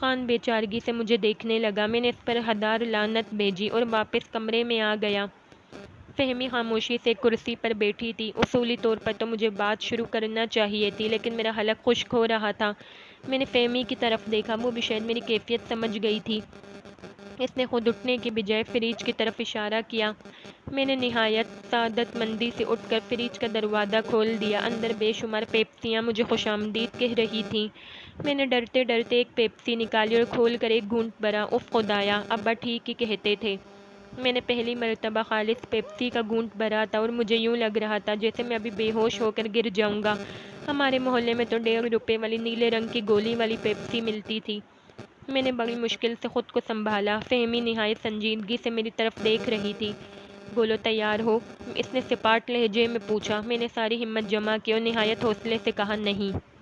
خان بے چارگی سے مجھے دیکھنے لگا۔ میں نے اس پر ہزار لعنت بھیجی اور واپس کمرے میں آ گیا۔ فہمی خاموشی سے ایک کرسی پر بیٹھی تھی۔ اصولی طور پر تو مجھے بات شروع کرنا چاہیے تھی، لیکن میرا حلق خشک ہو رہا تھا۔ میں نے فہمی کی طرف دیکھا، وہ بھی شاید میری کیفیت سمجھ گئی تھی۔ اس نے خود اٹھنے کی بجائے فریج کی طرف اشارہ کیا۔ میں نے نہایت سعادت مندی سے اٹھ کر فریج کا دروازہ کھول دیا۔ اندر بے شمار پیپسیاں مجھے خوش آمدید کہہ رہی تھیں۔ میں نے ڈرتے ڈرتے ایک پیپسی نکالی اور کھول کر ایک گھونٹ بھرا۔ اف خدایا، ابا ٹھیک ہی کہتے تھے۔ میں نے پہلی مرتبہ خالص پیپسی کا گھونٹ بھرا تھا اور مجھے یوں لگ رہا تھا جیسے میں ابھی بے ہوش ہو کر گر جاؤں گا۔ ہمارے محلے میں تو 1.5 روپے والی نیلے رنگ کی گولی والی پیپسی ملتی تھی۔ میں نے بڑی مشکل سے خود کو سنبھالا۔ فہمی نہایت سنجیدگی سے میری طرف دیکھ رہی تھی۔ بولو تیار ہو؟ اس نے سپاٹ لہجے میں پوچھا۔ میں نے ساری ہمت جمع کی اور نہایت حوصلے سے کہا، نہیں۔